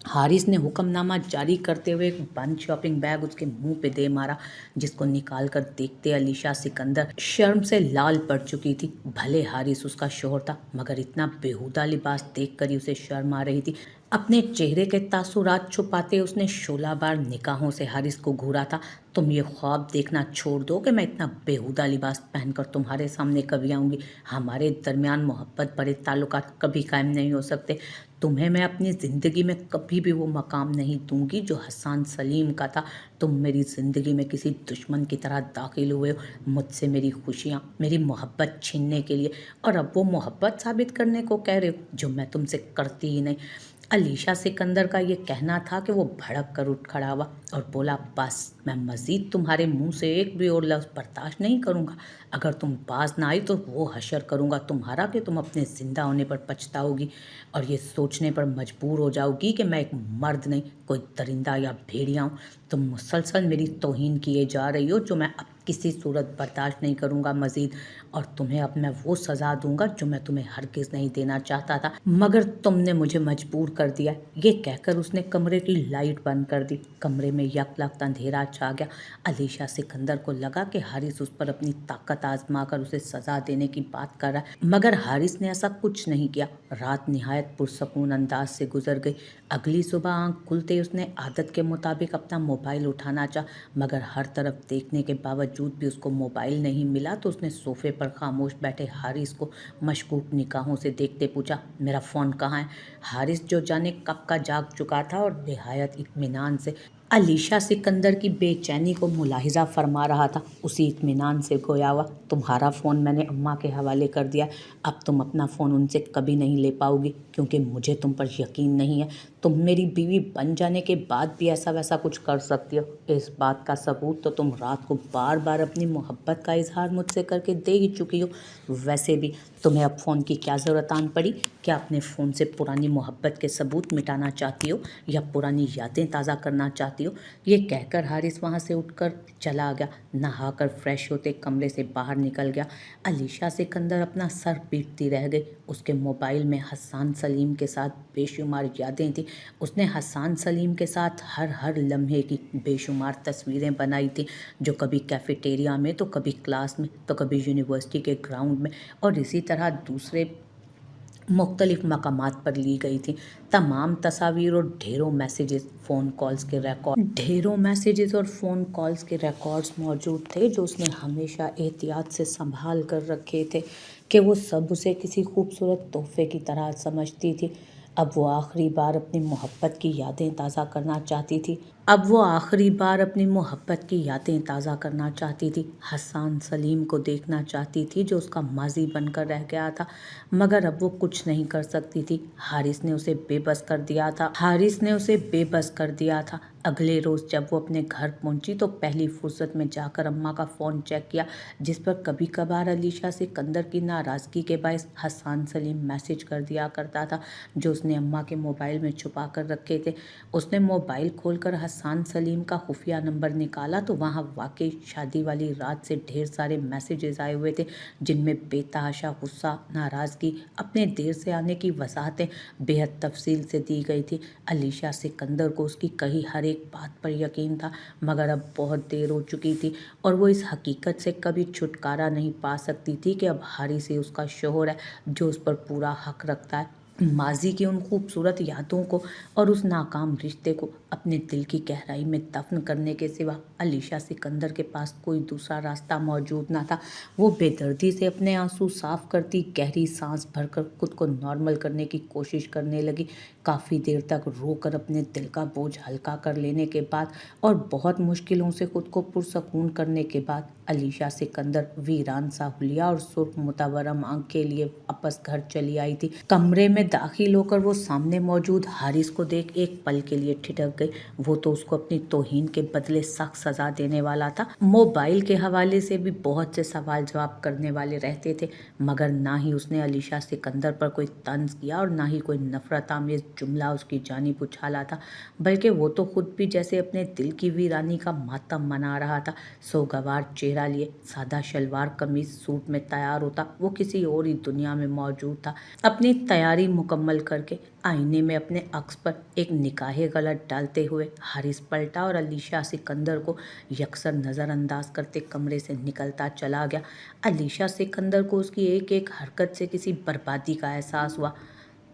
हारिस ने हुक्मनामा जारी करते हुए एक बंद शॉपिंग बैग उसके मुंह पे दे मारा, जिसको निकाल कर देखते अलीशा सिकंदर शर्म से लाल पड़ चुकी थी। भले हारिस उसका शौहर था, मगर इतना बेहुदा लिबास देखकर ही उसे शर्म आ रही थी। अपने चेहरे के तासुरात छुपाते उसने 16 बार निगाहों से हारिस को घूरा था। तुम ये ख्वाब देखना छोड़ दो कि मैं इतना बेहुदा लिबास पहनकर तुम्हारे सामने कभी आऊँगी। हमारे दरमियान मोहब्बत भरे ताल्लुकात कभी कायम नहीं हो सकते। तुम्हें मैं अपनी ज़िंदगी में कभी भी वो मकाम नहीं दूंगी जो हसन सलीम का था। तुम मेरी ज़िंदगी में किसी दुश्मन की तरह दाखिल हुए हो, मुझसे मेरी खुशियाँ, मेरी मोहब्बत छीनने के लिए, और अब वो मोहब्बत साबित करने को कह रहे हो जो मैं तुमसे करती ही नहीं। अलीशा सिकंदर का ये कहना था कि वो भड़क कर उठ खड़ा हुआ और बोला, बस मैं मज़ीद तुम्हारे मुंह से एक भी और लफ्ज़ बर्दाश्त नहीं करूँगा। अगर तुम पास ना आई तो वो हशर करूँगा तुम्हारा कि तुम अपने ज़िंदा होने पर पछताओगी और ये सोचने पर मजबूर हो जाओगी कि मैं एक मर्द नहीं, कोई दरिंदा या भेड़िया हूँ। तुम मुसलसल मेरी तौहीन किए जा रही हो, जो मैं अब किसी सूरत बर्दाश्त नहीं करूँगा मज़ीद। और तुम्हें अब मैं वो सज़ा दूंगा जो मैं तुम्हें हरगिज़ नहीं देना चाहता था, मगर तुमने मुझे मजबूर कर दिया। ये कहकर उसने कमरे की लाइट बंद कर दी। कमरे में यकलख्त अंधेरा छा गया। अलीशा सिकंदर को लगा कि हारिस उस पर अपनी ताकत आजमा कर उसे सज़ा देने की बात कर रहा है, मगर हारिस ने ऐसा कुछ नहीं किया। रात निहायत पुरसकून अंदाज से गुजर गई। अगली सुबह आंख खुलते ही उसने आदत के मुताबिक अपना मोबाइल उठाना चाहा, मगर हर तरफ देखने के बावजूद भी उसको मोबाइल नहीं मिला। तो उसने सोफे पर खामोश बैठे हारिस को मशकूक निगाहों से देखते पूछा, मेरा फ़ोन कहाँ है? हारिस जो जाने कब का जाग चुका था और निहायत इत्मीनान से अलीशा सिकंदर की बेचैनी को मुलाहिजा फरमा रहा था, उसी इत्मीनान से गोया हुआ, तुम्हारा फ़ोन मैंने अम्मा के हवाले कर दिया। अब तुम अपना फ़ोन उनसे कभी नहीं ले पाओगी, क्योंकि मुझे तुम पर यकीन नहीं है। तुम मेरी बीवी बन जाने के बाद भी ऐसा वैसा कुछ कर सकती हो। इस बात का सबूत तो तुम रात को बार बार अपनी मोहब्बत का इजहार मुझसे करके दे ही चुकी हो। वैसे भी तुम्हें अब फ़ोन की क्या ज़रूरत आन पड़ी? क्या अपने फ़ोन से पुरानी मोहब्बत के सबूत मिटाना चाहती हो या पुरानी यादें ताज़ा करना चाहती हो? ये कहकर हारिस वहाँ से उठकर चला गया। नहाकर फ्रेश होते कमरे से बाहर निकल गया। अलीशा सिकंदर अपना सर पीटती रह गई। उसके मोबाइल में हसन सलीम के साथ बेशुमार यादें थी। उसने हसन सलीम के साथ हर लम्हे की बेशुमार तस्वीरें बनाई थी, जो कभी कैफेटेरिया में, तो कभी क्लास में, तो कभी यूनिवर्सिटी के ग्राउंड में, और इसी तरह दूसरे मुख्तलिफ मकामात पर ली गई थी। तमाम तस्वीर और ढेरों मैसेजेस और फ़ोन कॉल्स के रिकॉर्ड्स मौजूद थे, जो उसने हमेशा एहतियात से संभाल कर रखे थे कि वो सब उसे किसी खूबसूरत तोहफे की तरह समझती थी। अब वो आखिरी बार अपनी मोहब्बत की यादें ताज़ा करना चाहती थी। हसन सलीम को देखना चाहती थी, जो उसका माजी बनकर रह गया था, मगर अब वो कुछ नहीं कर सकती थी। हारिस ने उसे बेबस कर दिया था। अगले रोज़ जब वो अपने घर पहुंची तो पहली फुर्सत में जाकर अम्मा का फ़ोन चेक किया, जिस पर कभी कभार अलीशा सिकंदर की नाराज़गी के बायस हसन सलीम मैसेज कर दिया करता था, जो उसने अम्मा के मोबाइल में छुपा कर रखे थे। उसने मोबाइल खोलकर हसन सलीम का खुफिया नंबर निकाला तो वहाँ वाकई शादी वाली रात से ढेर सारे मैसेजेस आए हुए थे, जिनमें बेतहाशा गुस्सा, नाराज़गी, अपने देर से आने की वजाहतें बेहद तफसील से दी गई थी। अलीशा सिकंदर को उसकी कही हर एक बात पर यकीन था, मगर अब बहुत देर हो चुकी थी और वो इस हकीकत से कभी छुटकारा नहीं पा सकती थी कि अब हारिस ही उसका शोहर है, जो उस पर पूरा हक रखता है। माजी की उन खूबसूरत यादों को और उस नाकाम रिश्ते को अपने दिल की गहराई में दफन करने के सिवा अलीशा सिकंदर के पास कोई दूसरा रास्ता मौजूद ना था। वो बेदर्दी से अपने आंसू साफ करती गहरी सांस भरकर खुद को नॉर्मल करने की कोशिश करने लगी। काफ़ी देर तक रोकर अपने दिल का बोझ हल्का कर लेने के बाद और बहुत मुश्किलों से खुद को पुरसकून करने के बाद अलीशा सिकंदर वीरान सा हुलिया और सुर्ख मुतवरम आंख के लिए वापस घर चली आई थी। कमरे में दाखिल होकर वो सामने मौजूद हारिस को देख एक पल के लिए ठिठक गई। वो तो उसको अपनी तौहीन के बदले सख्त सजा देने वाला था। मोबाइल के हवाले से भी बहुत से सवाल जवाब करने वाले रहते थे, मगर ना ही उसने अलीशा सिकंदर पर कोई तंज किया और ना ही कोई नफरत आमेज जुमला उसकी जानिब उछाला था, बल्कि वो तो खुद भी जैसे अपने दिल की वीरानी का मातम मना रहा था। सोगवार चेहरा लिए सादा शलवार कमीज सूट में तैयार होता वो किसी और ही दुनिया में मौजूद था। अपनी तैयारी मुकम्मल करके आईने में अपने अक्स पर एक निगाह गलत डालते हुए हारिस पलटा और अलीशा सिकंदर को यकसर नज़रअंदाज करते कमरे से निकलता चला गया। अलीशा सिकंदर को उसकी एक एक हरकत से किसी बर्बादी का एहसास हुआ,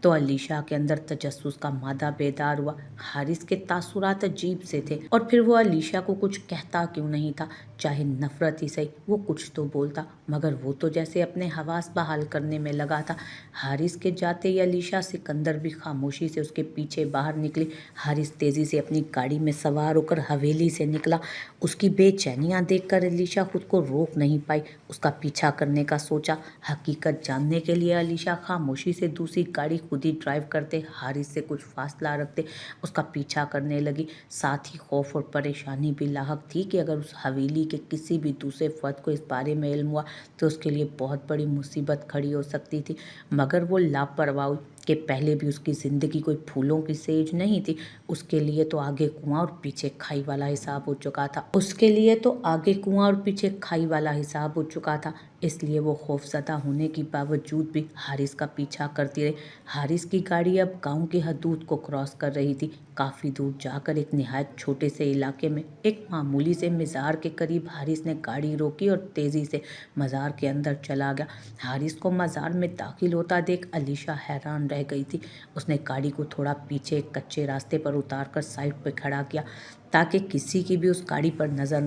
तो अलीशा के अंदर तजस्सुस का मादा बेदार हुआ। हारिस के तासुरात अजीब से थे, और फिर वो अलीशा को कुछ कहता क्यों नहीं था? चाहे नफरत ही सही, वो कुछ तो बोलता, मगर वो तो जैसे अपने हवास बहाल करने में लगा था। हारिस के जाते ही अलीशा सिकंदर भी खामोशी से उसके पीछे बाहर निकली। हारिस तेजी से अपनी गाड़ी में सवार होकर हवेली से निकला। उसकी बेचैनियां देखकर अलीशा खुद को रोक नहीं पाई। उसका पीछा करने का सोचा। हकीकत जानने के लिए अलीशा खामोशी से दूसरी गाड़ी खुद ही ड्राइव करते, हारिस से कुछ फासला रखते उसका पीछा करने लगी। साथ ही खौफ और परेशानी भी लाहक थी कि अगर उस हवेली के किसी भी दूसरे फर्द को इस बारे में इल्म हुआ तो उसके लिए बहुत बड़ी मुसीबत खड़ी हो सकती थी। मगर वो लापरवाह हुई कि पहले भी उसकी ज़िंदगी कोई फूलों की सेज नहीं थी। उसके लिए तो आगे कुआं और पीछे खाई वाला हिसाब हो चुका था। इसलिए वो खौफज़दा होने के बावजूद भी हारिस का पीछा करती रही। हारिस की गाड़ी अब गांव की हदूद को क्रॉस कर रही थी। काफ़ी दूर जाकर एक निहायत छोटे से इलाके में एक मामूली से मज़ार के करीब हारिस ने गाड़ी रोकी और तेज़ी से मज़ार के अंदर चला गया। हारिस को मज़ार में दाखिल होता देख अलीशा हैरान रह गई थी। उसने गाड़ी को थोड़ा पीछे एक कच्चे रास्ते पर उतार कर साइड पर खड़ा किया ताकि किसी की भी उस गाड़ी पर नज़र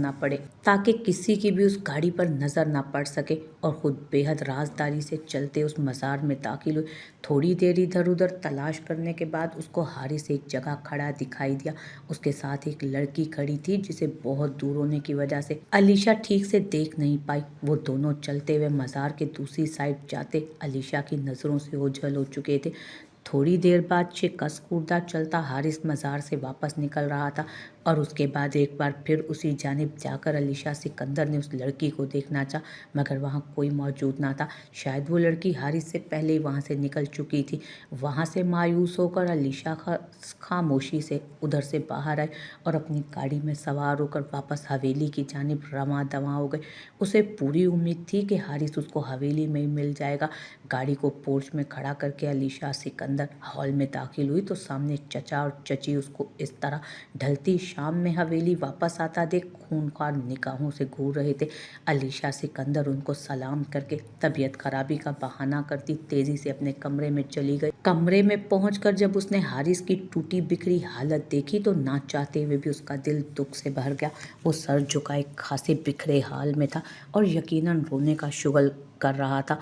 ना पड़ सके, और ख़ुद बेहद राजदारी से चलते उस मज़ार में दाखिल हुई। थोड़ी देर इधर उधर तलाश करने के बाद उसको हारिस एक जगह खड़ा दिखाई दिया। उसके साथ एक लड़की खड़ी थी जिसे बहुत दूर होने की वजह से अलीशा ठीक से देख नहीं पाई। वो दोनों चलते हुए मज़ार के दूसरी साइड जाते अलीशा की नज़रों से ओझल हो चुके थे। थोड़ी देर बाद शिकस्त खुर्दा चलता हारिस मज़ार से वापस निकल रहा था और उसके बाद एक बार फिर उसी जानिब जाकर अलीशा सिकंदर ने उस लड़की को देखना चाहा, मगर वहाँ कोई मौजूद ना था। शायद वो लड़की हारिस से पहले ही वहाँ से निकल चुकी थी। वहाँ से मायूस होकर अलीशा खामोशी से उधर से बाहर आई और अपनी गाड़ी में सवार होकर वापस हवेली की जानिब रवां दवां हो गई। उसे पूरी उम्मीद थी कि हारिस उसको हवेली में ही मिल जाएगा। गाड़ी को पोर्च में खड़ा करके अलीशा सिकंदर हॉल में दाखिल हुई तो सामने चचा और चची उसको इस तरह ढलती शाम में हवेली वापस आता देख खूंखार निगाहों से घूर रहे थे। अलीशा सिकंदर उनको सलाम करके तबीयत खराबी का बहाना करती तेजी से अपने कमरे में चली गई। कमरे में पहुंचकर जब उसने हारिस की टूटी बिखरी हालत देखी तो ना चाहते हुए भी उसका दिल दुख से भर गया। वो सर झुकाए खासे बिखरे हाल में था और यकीनन रोने का शुगल कर रहा था।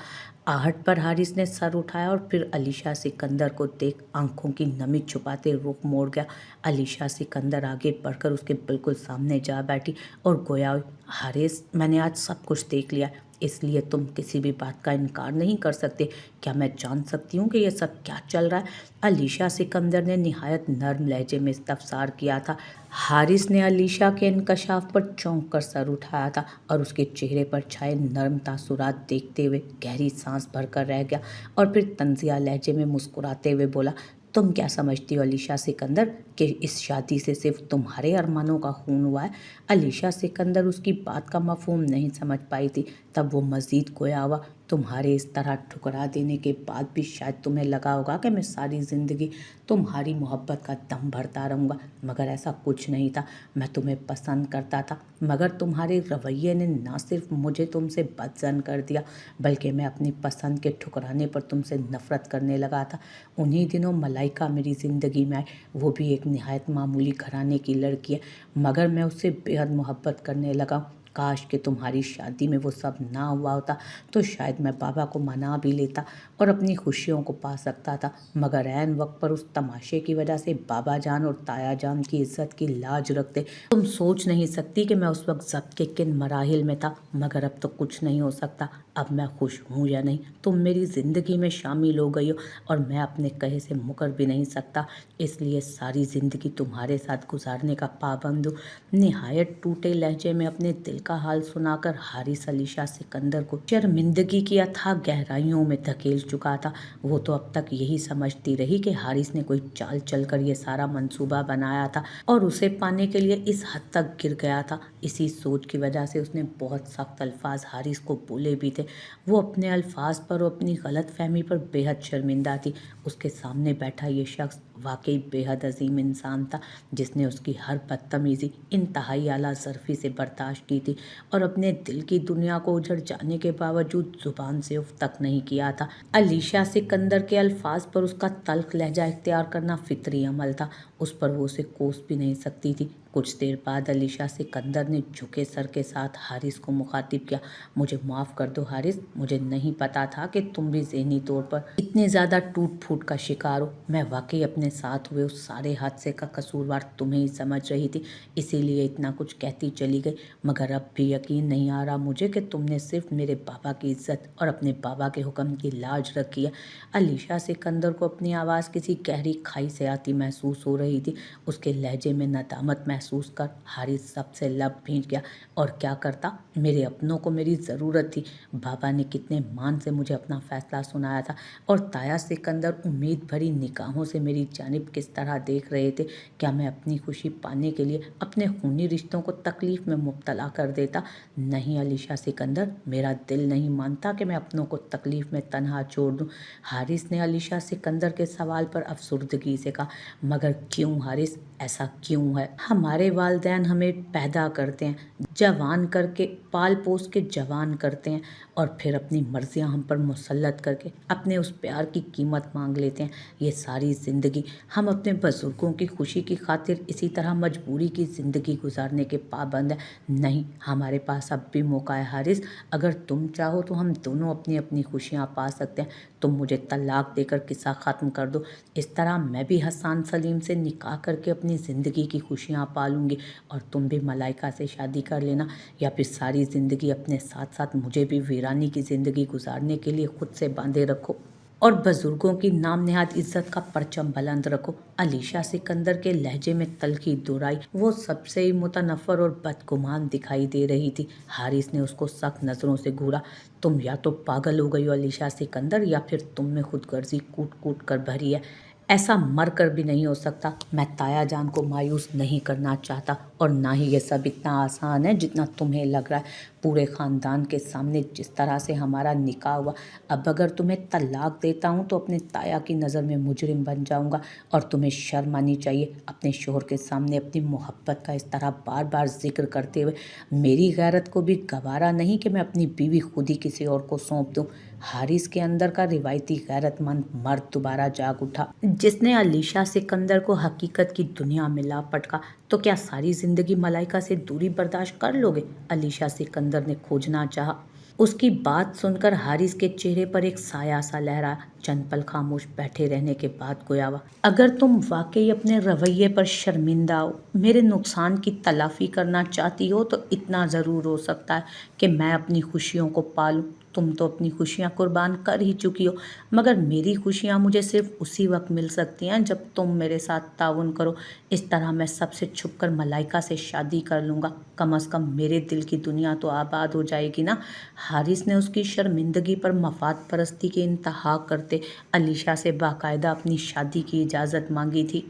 आहट पर हारिस ने सर उठाया और फिर अलीशा सिकंदर को देख आंखों की नमी छुपाते रुख मोड़ गया। अलीशा सिकंदर आगे बढ़कर उसके बिल्कुल सामने जा बैठी और गोया, हारिस, मैंने आज सब कुछ देख लिया, इसलिए तुम किसी भी बात का इनकार नहीं कर सकते। क्या मैं जान सकती हूँ कि ये सब क्या चल रहा है? अलीशा सिकंदर ने निहायत नर्म लहजे में इस्तफसार किया था। हारिस ने अलीशा के इंकशाफ पर चौंक कर सर उठाया था और उसके चेहरे पर छाए नर्म तासुरात देखते हुए गहरी सांस भरकर रह गया और फिर तंजिया लहजे में मुस्कुराते हुए बोला, तुम क्या समझती हो अलीशा सिकंदर कि इस शादी से सिर्फ तुम्हारे अरमानों का खून हुआ है? अलीशा सिकंदर उसकी बात का मफहूम नहीं समझ पाई थी। तब वो मजीद गोया हुआ, तुम्हारे इस तरह ठुकरा देने के बाद भी शायद तुम्हें लगा होगा कि मैं सारी ज़िंदगी तुम्हारी मोहब्बत का दम भरता रहूँगा, मगर ऐसा कुछ नहीं था। मैं तुम्हें पसंद करता था, मगर तुम्हारे रवैये ने ना सिर्फ मुझे तुमसे बदज़न कर दिया, बल्कि मैं अपनी पसंद के ठुकराने पर तुमसे नफ़रत करने लगा था। उन्हीं दिनों मलाइका मेरी ज़िंदगी में आई। वो भी एक निहायत मामूली घराने की लड़की है, मगर मैं उससे बेहद मोहब्बत करने लगा। काश कि तुम्हारी शादी में वो सब ना हुआ होता तो शायद मैं बाबा को मना भी लेता और अपनी खुशियों को पा सकता था, मगर ऐन वक्त पर उस तमाशे की वजह से बाबा जान और ताया जान की इज्जत की लाज रखते। तुम सोच नहीं सकती कि मैं उस वक्त ज़ब्त के किन मराहिल में था, मगर अब तो कुछ नहीं हो सकता। अब मैं खुश हूँ या नहीं, तुम मेरी ज़िंदगी में शामिल हो गई हो और मैं अपने कहे से मुकर भी नहीं सकता, इसलिए सारी ज़िंदगी तुम्हारे साथ गुजारने का पाबंद हूँ। निहायत टूटे लहजे में अपने दिल का हाल सुनाकर हारिस अलीशा सिकंदर को शर्मिंदगी की अथाह गहराइयों में धकेल चुका था। वो तो अब तक यही समझती रही कि हारिस ने कोई चाल चलकर ये सारा मंसूबा बनाया था और उसे पाने के लिए इस हद तक गिर गया था। इसी सोच की वजह से उसने बहुत सख्त अल्फाज हारिस को बोले भी थे। वो अपने अल्फाज पर और अपनी गलत फहमी पर बेहद शर्मिंदा थी। उसके सामने बैठा ये शख्स वाकई बेहद अजीम इंसान था, जिसने उसकी हर बदतमीज़ी इंतहाई आला ज़र्फ़ी से बर्दाश्त की थी और अपने दिल की दुनिया को उजड़ जाने के बावजूद ज़ुबान से उफ तक नहीं किया था। अलीशा सिकंदर के अल्फाज पर उसका तल्ख लहजा इख्तियार करना फितरी अमल था, उस पर वो उसे कोस भी नहीं सकती थी। कुछ देर बाद अलीशा सिकंदर ने झुके सर के साथ हारिस को मुखातिब किया, मुझे माफ़ कर दो हारिस, मुझे नहीं पता था कि तुम भी ज़हनी तौर पर इतने ज़्यादा टूट फूट का शिकार हो। मैं वाकई अपने साथ हुए उस सारे हादसे का कसूरवार तुम्हें ही समझ रही थी, इसीलिए इतना कुछ कहती चली गई, मगर अब भी यकीन नहीं आ रहा मुझे कि तुमने सिर्फ मेरे बाबा की इज्जत और अपने बाबा के हुक्म की लाज रखी है। अलीशा सिकंदर को अपनी आवाज़ किसी गहरी खाई से आती महसूस हो रही रही थी। उसके लहजे में नदामत महसूस कर हारिस सबसे लब भींच गया। और क्या करता, मेरे अपनों को मेरी ज़रूरत थी। बाबा ने कितने मान से मुझे अपना फैसला सुनाया था, और ताया सिकंदर उम्मीद भरी निगाहों से मेरी जानिब किस तरह देख रहे थे। क्या मैं अपनी खुशी पाने के लिए अपने खूनी रिश्तों को तकलीफ में मुब्तला कर देता? नहीं अलीशा सिकंदर, मेरा दिल नहीं मानता कि मैं अपनों को तकलीफ में तन्हा छोड़ दूं। हारिस ने अलीशा सिकंदर के सवाल पर अफसुर्दगी से कहा, मगर क्यों हारिस, ऐसा क्यों है? हमारे वालिदैन हमें पैदा करते हैं, जवान करके पाल पोस के जवान करते हैं, और फिर अपनी मर्जियां हम पर मुसल्लत करके अपने उस प्यार की कीमत मांग लेते हैं। ये सारी ज़िंदगी हम अपने बुजुर्गों की खुशी की खातिर इसी तरह मजबूरी की ज़िंदगी गुजारने के पाबंद हैं। नहीं, हमारे पास अब भी मौका है हारिस। अगर तुम चाहो तो हम दोनों अपनी अपनी खुशियाँ पा सकते हैं। तुम मुझे तलाक देकर किस्सा ख़त्म कर दो, इस तरह मैं भी हसन सलीम से निकाह करके अपनी ज़िंदगी की खुशियाँ पालूंगी, और तुम भी मलाइका से शादी कर लेना, या फिर सारी ज़िंदगी अपने साथ साथ मुझे भी वीरानी की ज़िंदगी गुजारने के लिए खुद से बांधे रखो और बुजुर्गों की नाम नेहाद इज्जत का परचम बुलंद रखो। अलीशा सिकंदर के लहजे में तल्खी दुराई वो सबसे ही मुतनफ़र और बदगुमान दिखाई दे रही थी। हारिस ने उसको सख्त नज़रों से घूरा। तुम या तो पागल हो गई हो अलीशा सिकंदर, या फिर तुम में खुदगर्जी कूट कूट कर भरी है। ऐसा मर कर भी नहीं हो सकता। मैं ताया जान को मायूस नहीं करना चाहता, और ना ही ये सब इतना आसान है जितना तुम्हें लग रहा है। पूरे ख़ानदान के सामने जिस तरह से हमारा निकाह हुआ, अब अगर तुम्हें तलाक देता हूँ तो अपने ताया की नज़र में मुजरिम बन जाऊँगा, और तुम्हें शर्म आनी चाहिए अपने शोहर के सामने अपनी मोहब्बत का इस तरह बार बार जिक्र करते हुए। मेरी गैरत को भी गवारा नहीं कि मैं अपनी बीवी खुद ही किसी और को सौंप दूँ। हारिस के अंदर का रिवायती गैरतमंद मर्द दोबारा जाग उठा, जिसने अलीशा सिकंदर को हकीकत की दुनिया में ला पटका। तो क्या सारी जिंदगी मलाइका से दूरी बर्दाश्त कर लोगे? अलीशा सिकंदर ने खोजना चाहा। उसकी बात सुनकर हारिस के चेहरे पर एक साया सा लहरा। चंद पल खामोश बैठे रहने के बाद गोया हुआ, अगर तुम वाकई अपने रवैये पर शर्मिंदा हो, मेरे नुकसान की तलाफी करना चाहती हो, तो इतना ज़रूर हो सकता है कि मैं अपनी खुशियों को पालूं। तुम तो अपनी खुशियां कुर्बान कर ही चुकी हो, मगर मेरी खुशियां मुझे सिर्फ उसी वक्त मिल सकती हैं जब तुम मेरे साथ ताउन करो। इस तरह मैं सबसे छुपकर मलाइका से शादी कर लूँगा। कम से कम मेरे दिल की दुनिया तो आबाद हो जाएगी ना। हारिस ने उसकी शर्मिंदगी पर मफाद परस्ती के इंतहा करते अलीशा से बाकायदा अपनी शादी की इजाज़त मांगी थी।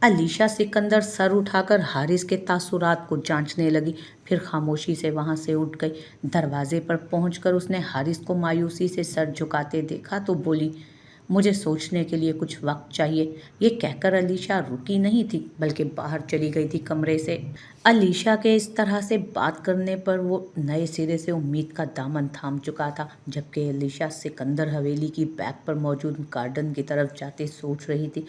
अलीशा सिकंदर सर उठाकर हारिस के तासुरात को जांचने लगी, फिर खामोशी से वहां से उठ गई। दरवाजे पर पहुंचकर उसने हारिस को मायूसी से सर झुकाते देखा तो बोली, मुझे सोचने के लिए कुछ वक्त चाहिए। ये कहकर अलीशा रुकी नहीं थी, बल्कि बाहर चली गई थी कमरे से। अलीशा के इस तरह से बात करने पर वो नए सिरे से उम्मीद का दामन थाम चुका था, जबकि अलीशा सिकंदर हवेली की बैक पर मौजूद गार्डन की तरफ जाते सोच रही थी,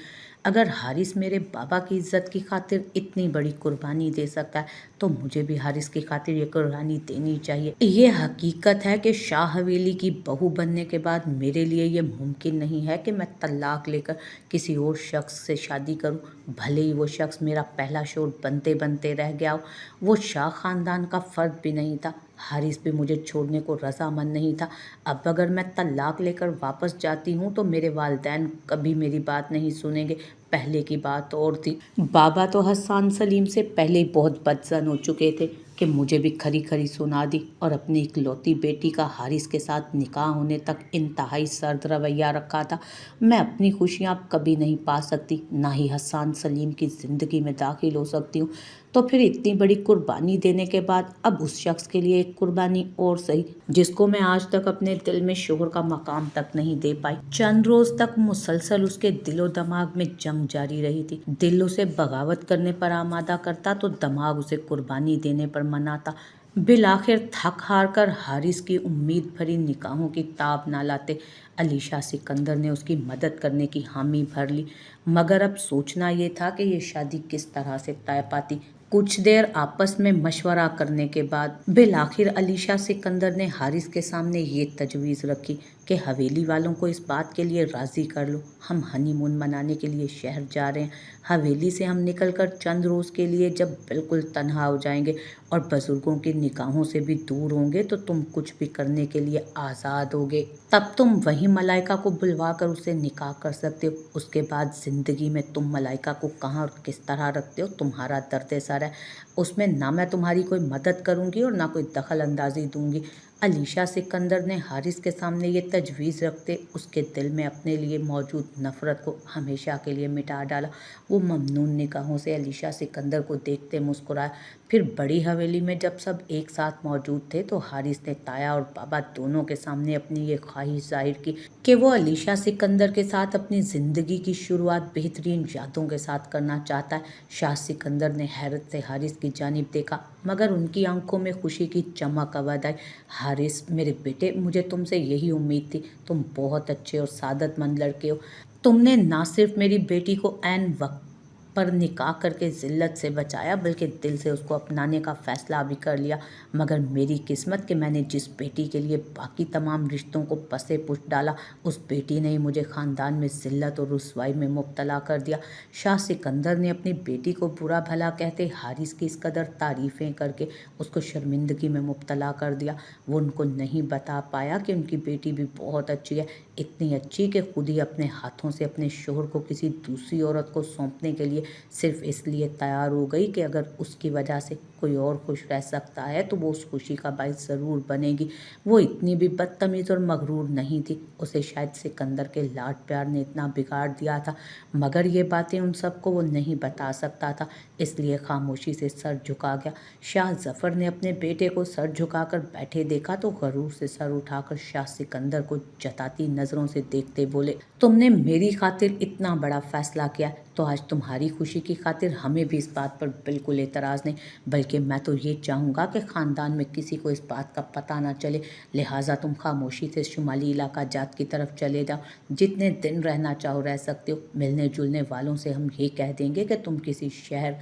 अगर हारिस मेरे बाबा की इज्जत की खातिर इतनी बड़ी कुर्बानी दे सकता है, तो मुझे भी हारिस की खातिर ये कुर्बानी देनी चाहिए। ये हकीकत है कि शाह हवेली की बहू बनने के बाद मेरे लिए ये मुमकिन नहीं है कि मैं तलाक लेकर किसी और शख्स से शादी करूं, भले ही वो शख्स मेरा पहला शोर बनते बनते रह गया हो। वो शाह खानदान का फर्द भी नहीं था। हारिस भी मुझे छोड़ने को रजामंद नहीं था। अब अगर मैं तलाक लेकर वापस जाती हूँ तो मेरे वालिदैन कभी मेरी बात नहीं सुनेंगे। पहले की बात और थी, बाबा तो हसन सलीम से पहले ही बहुत बदजन हो चुके थे कि मुझे भी खरी खरी सुना दी, और अपनी इकलौती बेटी का हारिस के साथ निकाह होने तक इंतहाई सर्द रवैया रखा था। मैं अपनी खुशियाँ अब कभी नहीं पा सकती, ना ही हसन सलीम की ज़िंदगी में दाखिल हो सकती हूँ। तो फिर इतनी बड़ी कुर्बानी देने के बाद अब उस शख्स के लिए एक कुर्बानी और सही, जिसको मैं आज तक अपने दिल में शोहर का मकाम तक नहीं दे पाई। चंद रोज तक मुसलसल उसके दिलो दिमाग में जंग जारी रही थी। दिल उसे बगावत करने पर आमादा करता तो दिमाग उसे कुर्बानी देने पर मनाता। बिलाखिर थक हार कर हारिस की उम्मीद भरी निगाहों की ताब ना लाते अलीशा सिकंदर ने उसकी मदद करने की हामी भर ली, मगर अब सोचना ये था कि ये शादी किस तरह से तय पाती। कुछ देर आपस में मशवरा करने के बाद बिलाखिर अलीशा सिकंदर ने हारिस के सामने ये तजवीज़ रखी कि हवेली वालों को इस बात के लिए राज़ी कर लो, हम हनीमून मनाने के लिए शहर जा रहे हैं। हवेली से हम निकलकर चंद रोज़ के लिए जब बिल्कुल तन्हा हो जाएंगे और बुज़ुर्गों की निगाहों से भी दूर होंगे तो तुम कुछ भी करने के लिए आज़ाद होगे। तब तुम वही मलाइका को बुलवा कर उसे निकाह कर सकते हो। उसके बाद ज़िंदगी में तुम मलाइका को कहाँ और किस तरह रखते हो तुम्हारा दर्द सर है। उसमें ना मैं तुम्हारी कोई मदद करूँगी और ना कोई दखल अंदाजी दूंगी। अलीशा सिकंदर ने हारिस के सामने ये तजवीज़ रखते उसके दिल में अपने लिए मौजूद नफ़रत को हमेशा के लिए मिटा डाला। वो ममनून निगाहों से अलीशा सिकंदर को देखते मुस्कुराया। फिर बड़ी हवेली में जब सब एक साथ मौजूद थे तो हारिस ने ताया और बाबा दोनों के सामने अपनी ये ख्वाहिश जाहिर की कि वो अलीशा सिकंदर के साथ अपनी ज़िंदगी की शुरुआत बेहतरीन यादों के साथ करना चाहता है। शाह सिकंदर ने हैरत से हारिस की जानिब देखा मगर उनकी आंखों में खुशी की चमक अवध आई। हारिस मेरे बेटे, मुझे तुमसे यही उम्मीद थी। तुम बहुत अच्छे और सादतमंद लड़के हो। तुमने ना सिर्फ मेरी बेटी को ऐन वक्त पर निकाह करके ज़िल्लत से बचाया बल्कि दिल से उसको अपनाने का फ़ैसला भी कर लिया। मगर मेरी किस्मत कि मैंने जिस बेटी के लिए बाकी तमाम रिश्तों को पसे पुश डाला उस बेटी ने ही मुझे ख़ानदान में ज़िल्लत और रुसवाई में मुब्तला कर दिया। शाह सिकंदर ने अपनी बेटी को बुरा भला कहते हारिस की इस कदर तारीफ़ें करके उसको शर्मिंदगी में मुब्तला कर दिया। वो उनको नहीं बता पाया कि उनकी बेटी भी बहुत अच्छी है, इतनी अच्छी कि खुद ही अपने हाथों से अपने शोहर को किसी दूसरी औरत को सौंपने के लिए सिर्फ इसलिए तैयार हो गई कि अगर उसकी वजह से कोई और खुश रह सकता है तो वो उस खुशी का बाइस ज़रूर बनेगी। वो इतनी भी बदतमीज़ और मगरूर नहीं थी। उसे शायद सिकंदर के लाड प्यार ने इतना बिगाड़ दिया था मगर ये बातें उन सबको वो नहीं बता सकता था, इसलिए खामोशी से सर झुका गया। शाह जफ़र ने अपने बेटे को सर झुकाकर बैठे देखा तो गरूर से सर उठाकर शाह सिकंदर को जताती नज़रों से देखते बोले, तुमने मेरी खातिर इतना बड़ा फ़ैसला किया तो आज तुम्हारी खुशी की खातिर हमें भी इस बात पर बिल्कुल एतराज़ नहीं, बल्कि मैं तो ये चाहूँगा कि ख़ानदान में किसी को इस बात का पता ना चले। लिहाजा तुम खामोशी से शुमाली इलाका जात की तरफ चले जाओ, जितने दिन रहना चाहो रह सकते हो। मिलने जुलने वालों से हम ये कह देंगे कि तुम किसी शहर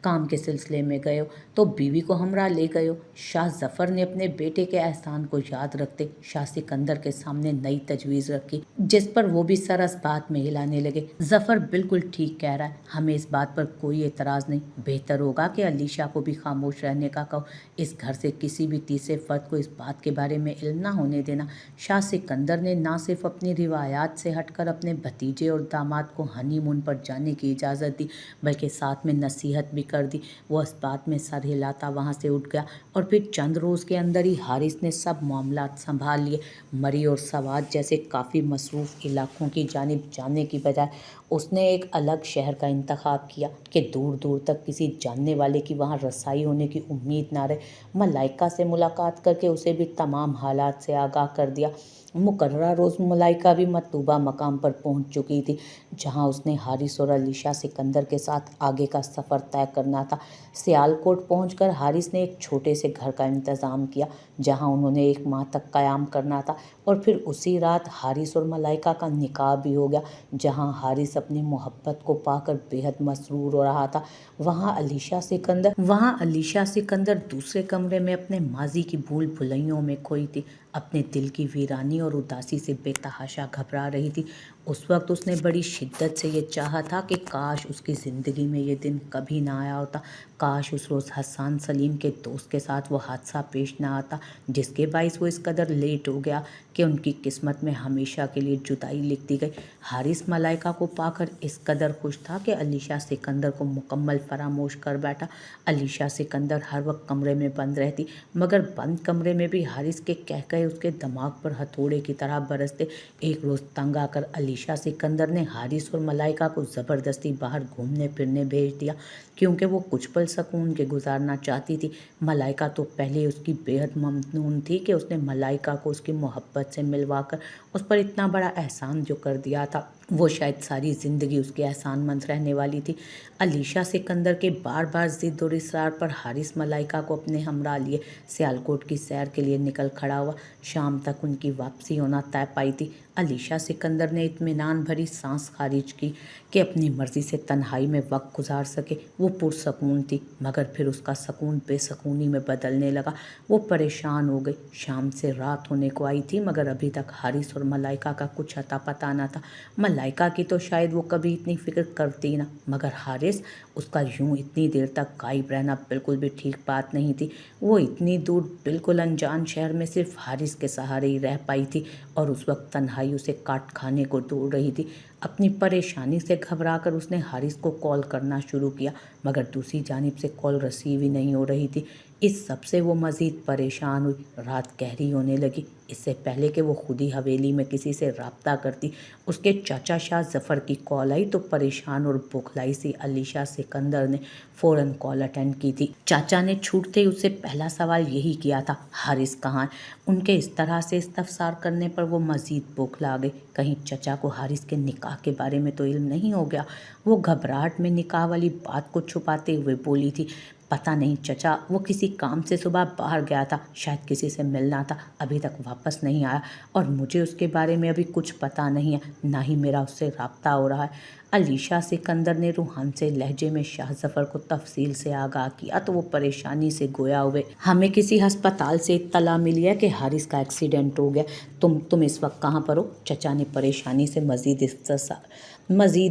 काम के सिलसिले में गए हो तो बीवी को हमरा ले गए हो। शाह जफ़र ने अपने बेटे के एहसान को याद रखते शाह सिकंदर के सामने नई तजवीज़ रखी जिस पर वो भी सरस बात में हिलाने लगे। जफ़र बिल्कुल ठीक कह रहा है, हमें इस बात पर कोई एतराज़ नहीं। बेहतर होगा कि अलीशा को भी खामोश रहने का कहो। इस घर से किसी भी तीसरे फ़र्द को इस बात के बारे में इल्म ना होने देना। शाह सिकंदर ने ना सिर्फ अपनी रिवायात से हटकर अपने भतीजे और दामाद को हनीमून पर जाने की इजाज़त दी बल्कि साथ में नसीहत भी कर दी। वो इस बात में सर हिलाता वहाँ से उठ गया और फिर चंद रोज़ के अंदर ही हारिस ने सब मामलात संभाल लिए। मरी और सवात जैसे काफ़ी मसरूफ़ इलाकों की जानिब जाने की बजाय उसने एक अलग शहर का इंतखाब किया कि दूर दूर तक किसी जानने वाले की वहाँ रसाई होने की उम्मीद ना रहे। मलाइका से मुलाकात करके उसे भी तमाम हालात से आगाह कर दिया। मुकर्ररा रोज़ मलाइका भी मतलूबा मकाम पर पहुँच चुकी थी जहाँ उसने हारिस और अलीशा सिकंदर के साथ आगे का सफ़र तय करना था। सियालकोट पहुंचकर हारिस ने एक छोटे से घर का इंतज़ाम किया जहां उन्होंने एक माह तक क़याम करना था और फिर उसी रात हारिस और मलाइका का निकाह भी हो गया जहां हारिस अपनी मोहब्बत को पाकर बेहद मसरूर हो रहा था। वहां अलीशा सिकंदर दूसरे कमरे में अपने माजी की भूल भुलैयों में खोई थी, अपने दिल की वीरानी और उदासी से बेतहाशा घबरा रही थी। उस वक्त उसने बड़ी शिद्दत से ये चाहा था कि काश उसकी ज़िंदगी में ये दिन कभी ना आया होता। काश उस रोज़ हसन सलीम के दोस्त के साथ वो हादसा पेश ना आता जिसके बाइस वो इस कदर लेट हो गया कि उनकी किस्मत में हमेशा के लिए जुदाई लिख दी गई। हारिस मलाइका को पाकर इस कदर खुश था कि अलीशा सिकंदर को मुकम्मल फरामोश कर बैठा। अलीशा सिकंदर हर वक्त कमरे में बंद रहती मगर बंद कमरे में भी हारिस के कहकहे उसके दिमाग पर हथौड़े की तरह बरसते। एक रोज़ तंग आकर अलीशा सिकंदर ने हारिस और मलाइका को ज़बरदस्ती बाहर घूमने फिरने भेज दिया क्योंकि वो कुछ पल सकून के गुजारना चाहती थी। मलाइका तो पहले उसकी बेहद ममनून थी कि उसने मलाइका को उसकी मोहब्बत से मिलवाकर उस पर इतना बड़ा एहसान जो कर दिया था, वो शायद सारी ज़िंदगी उसकी एहसानमंद रहने वाली थी। अलीशा सिकंदर के बार बार ज़िद और इसरार पर हारिस मलाइका को अपने हमरा लिए सियालकोट की सैर के लिए निकल खड़ा हुआ। शाम तक उनकी वापसी होना तय पाई थी। अलीशा सिकंदर ने इत्मीनान भरी सांस खारिज की कि अपनी मर्जी से तन्हाई में वक्त गुजार सके। वो पुरसकून थी, मगर फिर उसका सकून बेसकूनी में बदलने लगा। वो परेशान हो गई। शाम से रात होने को आई थी, मगर अभी तक हारिस और मलाइका का कुछ अता पता ना था। मलाइका की तो शायद वो कभी इतनी फिक्र करती ना, मगर हारिस, उसका यूं इतनी देर तक गायब रहना बिल्कुल भी ठीक बात नहीं थी। वो इतनी दूर बिल्कुल अनजान शहर में सिर्फ हारिस के सहारे ही रह पाई थी, और उस वक्त तन्हाई उसे काट खाने को दौड़ रही थी। अपनी परेशानी से घबराकर उसने हारिस को कॉल करना शुरू किया, मगर दूसरी जानिब से कॉल रिसीव ही नहीं हो रही थी। इस सब से वो मज़ीद परेशान हुई। रात गहरी होने लगी। इससे पहले कि वो खुद ही हवेली में किसी से राब्ता करती, उसके चाचा शाह ज़फ़र की कॉल आई तो परेशान और बौखलाई सी अलीशा सिकंदर ने फ़ौरन कॉल अटेंड की थी। चाचा ने छूटते ही उससे पहला सवाल यही किया था, हारिस कहाँ है? उनके इस तरह से इस्तफसार करने पर वो मज़ीद बौखला गई। कहीं चचा को हारिस के निकाह के बारे में तो इल्म नहीं हो गया? वो घबराहट में निकाह वाली बात को छुपाते हुए बोली थी, पता नहीं चचा, वो किसी काम से सुबह बाहर गया था, शायद किसी से मिलना था, अभी तक वापस नहीं आया, और मुझे उसके बारे में अभी कुछ पता नहीं है, ना ही मेरा उससे राब्ता हो रहा है। अलीशा सिकंदर ने रूहान से लहजे में शाह ज़फ़र को तफसील से आगाह किया तो वो परेशानी से गोया हुए, हमें किसी अस्पताल से इत्तला मिली है कि हारिस का एक्सीडेंट हो गया। तुम इस वक्त कहाँ पर हो? चचा ने परेशानी से मज़ीद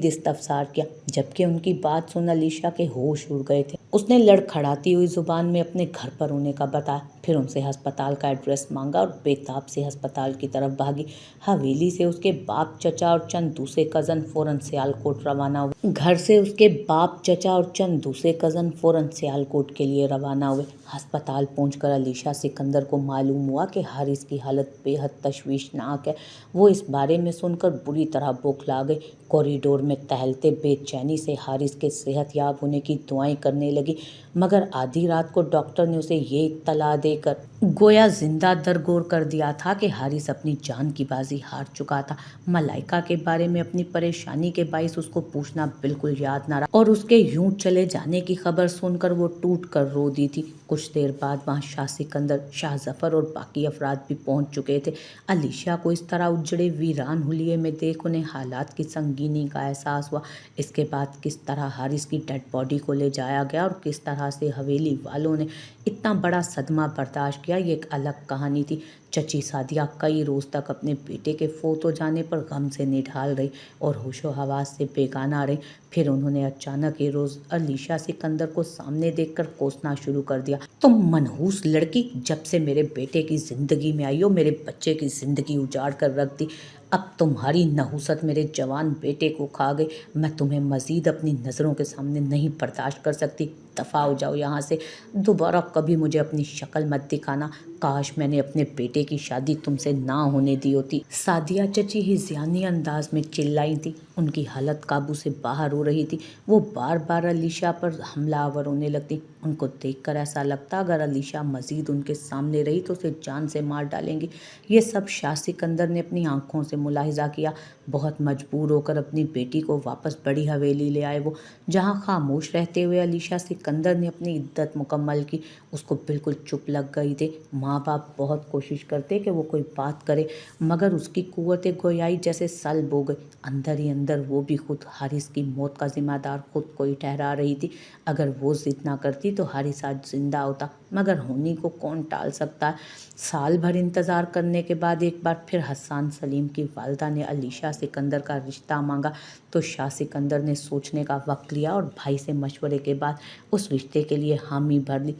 इस्तफसार किया, जबकि उनकी बात सुन अलीशा के होश उड़ गए थे। उसने लड़खड़ाती हुई ज़ुबान में अपने घर पर होने का बताया, फिर उनसे अस्पताल का एड्रेस मांगा और बेताब से अस्पताल की तरफ भागी। हवेली से उसके बाप, चचा और चंद दूसरे कज़न फ़ौरन सियालकोट रवाना हुए। घर से उसके बाप, चचा और चंद दूसरे कज़न फ़ौरन सियालकोट के लिए रवाना हुए। अस्पताल पहुंचकर अलीशा सिकंदर को मालूम हुआ कि हारिस की हालत बेहद तशवीशनाक है। वो इस बारे में सुनकर बुरी तरह बौखला गई। कॉरिडोर में टहलते बेचैनी से हारिस के सेहतयाब होने की दुआएं करने लगी, मगर आधी रात को डॉक्टर ने उसे ये इत्तला देकर गोया जिंदा दरगोर कर दिया था कि हारिस अपनी जान की बाजी हार चुका था। मलाइका के बारे में अपनी परेशानी के बाइस उसको पूछना बिल्कुल याद ना रहा, और उसके यूं चले जाने की खबर सुनकर वो टूट कर रो दी थी। कुछ देर बाद वहाँ शाह सिकंदर, शाह ज़फ़र और बाकी अफराद भी पहुंच चुके थे। अलीशा को इस तरह उजड़े वीरान हुलिये में देख उन्हें हालात की संगीनी का एहसास हुआ। इसके बाद किस तरह हारिस की डेड बॉडी को ले जाया गया और किस तरह से हवेली वालों ने इतना बड़ा सदमा बर्दाश्त किया, ये एक अलग कहानी थी। चची सादिया कई रोज़ तक अपने बेटे के फोत हो जाने पर गम से निढाल रही और होशो हवास से बेगाना रही। फिर उन्होंने अचानक एक रोज़ अलीशा सिकंदर को सामने देखकर कोसना शुरू कर दिया, तुम मनहूस लड़की, जब से मेरे बेटे की ज़िंदगी में आई हो, मेरे बच्चे की ज़िंदगी उजाड़ कर रख दी। अब तुम्हारी नहूसत मेरे जवान बेटे को खा गई। मैं तुम्हें मज़ीद अपनी नज़रों के सामने नहीं बर्दाश्त कर सकती। दफ़ा हो जाओ यहाँ से, दोबारा कभी मुझे अपनी शक्ल मत दिखाना। काश मैंने अपने बेटे की शादी तुमसे ना होने दी होती। सादिया चची हिज़यानी अंदाज में चिल्लाई थी। उनकी हालत काबू से बाहर हो रही थी। वो बार बार अलीशा पर हमलावर होने लगती। उनको देखकर ऐसा लगता अगर अलीशा मज़ीद उनके सामने रही तो उसे जान से मार डालेंगी। ये सब शाह सिकंदर ने अपनी आंखों से मुलाहिजा किया। बहुत मजबूर होकर अपनी बेटी को वापस बड़ी हवेली ले आए वो, जहाँ खामोश रहते हुए अलीशा सिकंदर ने अपनी इद्दत मुकम्मल की। उसको बिल्कुल चुप लग गई थी। माँ बाप बहुत कोशिश करते कि वो कोई बात करे, मगर उसकी कुव्वत गोयाई जैसे सल्ब हो गई। अंदर ही अंदर वो भी खुद हारिस की मौत का जिम्मेदार खुद को ही ठहरा रही थी। अगर वो जिद ना करती तो हारिस आज जिंदा होता, मगर होनी को कौन टाल सकता है। साल भर इंतज़ार करने के बाद एक बार फिर हसन सलीम की वालदा ने अलीशा सिकंदर का रिश्ता मांगा तो शाह सिकंदर ने सोचने का वक्त लिया और भाई से मशवरे के बाद उस रिश्ते के लिए हामी भर ली।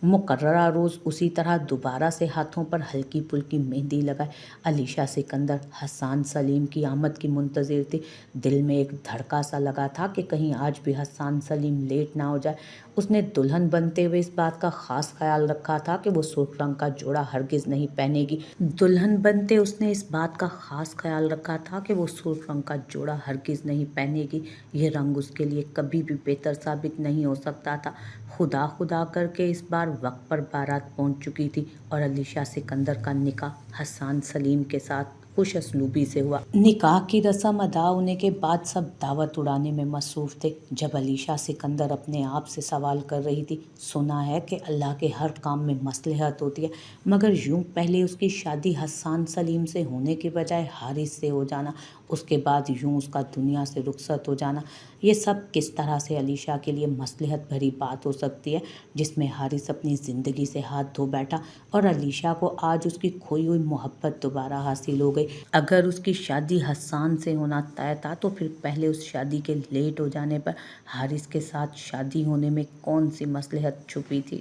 मुकर्ररा रोज़ उसी तरह दोबारा से हाथों पर हल्की फुल्की मेहंदी लगाए अलीशा सिकंदर हसन सलीम की आमद की मुंतज़िर थी। दिल में एक धड़का सा लगा था कि कहीं आज भी हसन सलीम लेट ना हो जाए। उसने दुल्हन बनते हुए इस बात का ख़ास ख्याल रखा था कि वो सुर्ख रंग का जोड़ा हरगिज़ नहीं पहनेगी। दुल्हन बनते उसने इस बात का ख़ास ख्याल रखा था कि वो सुर्ख रंग का जोड़ा हरगिज़ नहीं पहनेगी। ये रंग उसके लिए कभी भी बेहतर साबित नहीं हो सकता था। खुदा खुदा करके इस बार वक्त पर बारात पहुंच चुकी थी और अलीशा सिकंदर का निकाह हसन सलीम के साथ खुश असलूबी से हुआ। निकाह की रस्म अदा होने के बाद सब दावत उड़ाने में मसरूफ़ थे। जब अलीशा सिकंदर अपने आप से सवाल कर रही थी, सुना है कि अल्लाह के हर काम में मसलहत होती है, मगर यूं पहले उसकी शादी हसन सलीम से होने के बजाय हारिस से हो जाना, उसके बाद यूं उसका दुनिया से रुखसत हो जाना, ये सब किस तरह से अलीशा के लिए मसलहत भरी बात हो सकती है, जिसमें हारिस अपनी ज़िंदगी से हाथ धो बैठा और अलीशा को आज उसकी खोई हुई मोहब्बत दोबारा हासिल हो गई। अगर उसकी शादी हसन से होना तय था तो फिर पहले उस शादी के लेट हो जाने पर हारिस के साथ शादी होने में कौन सी मसलहत छुपी थी।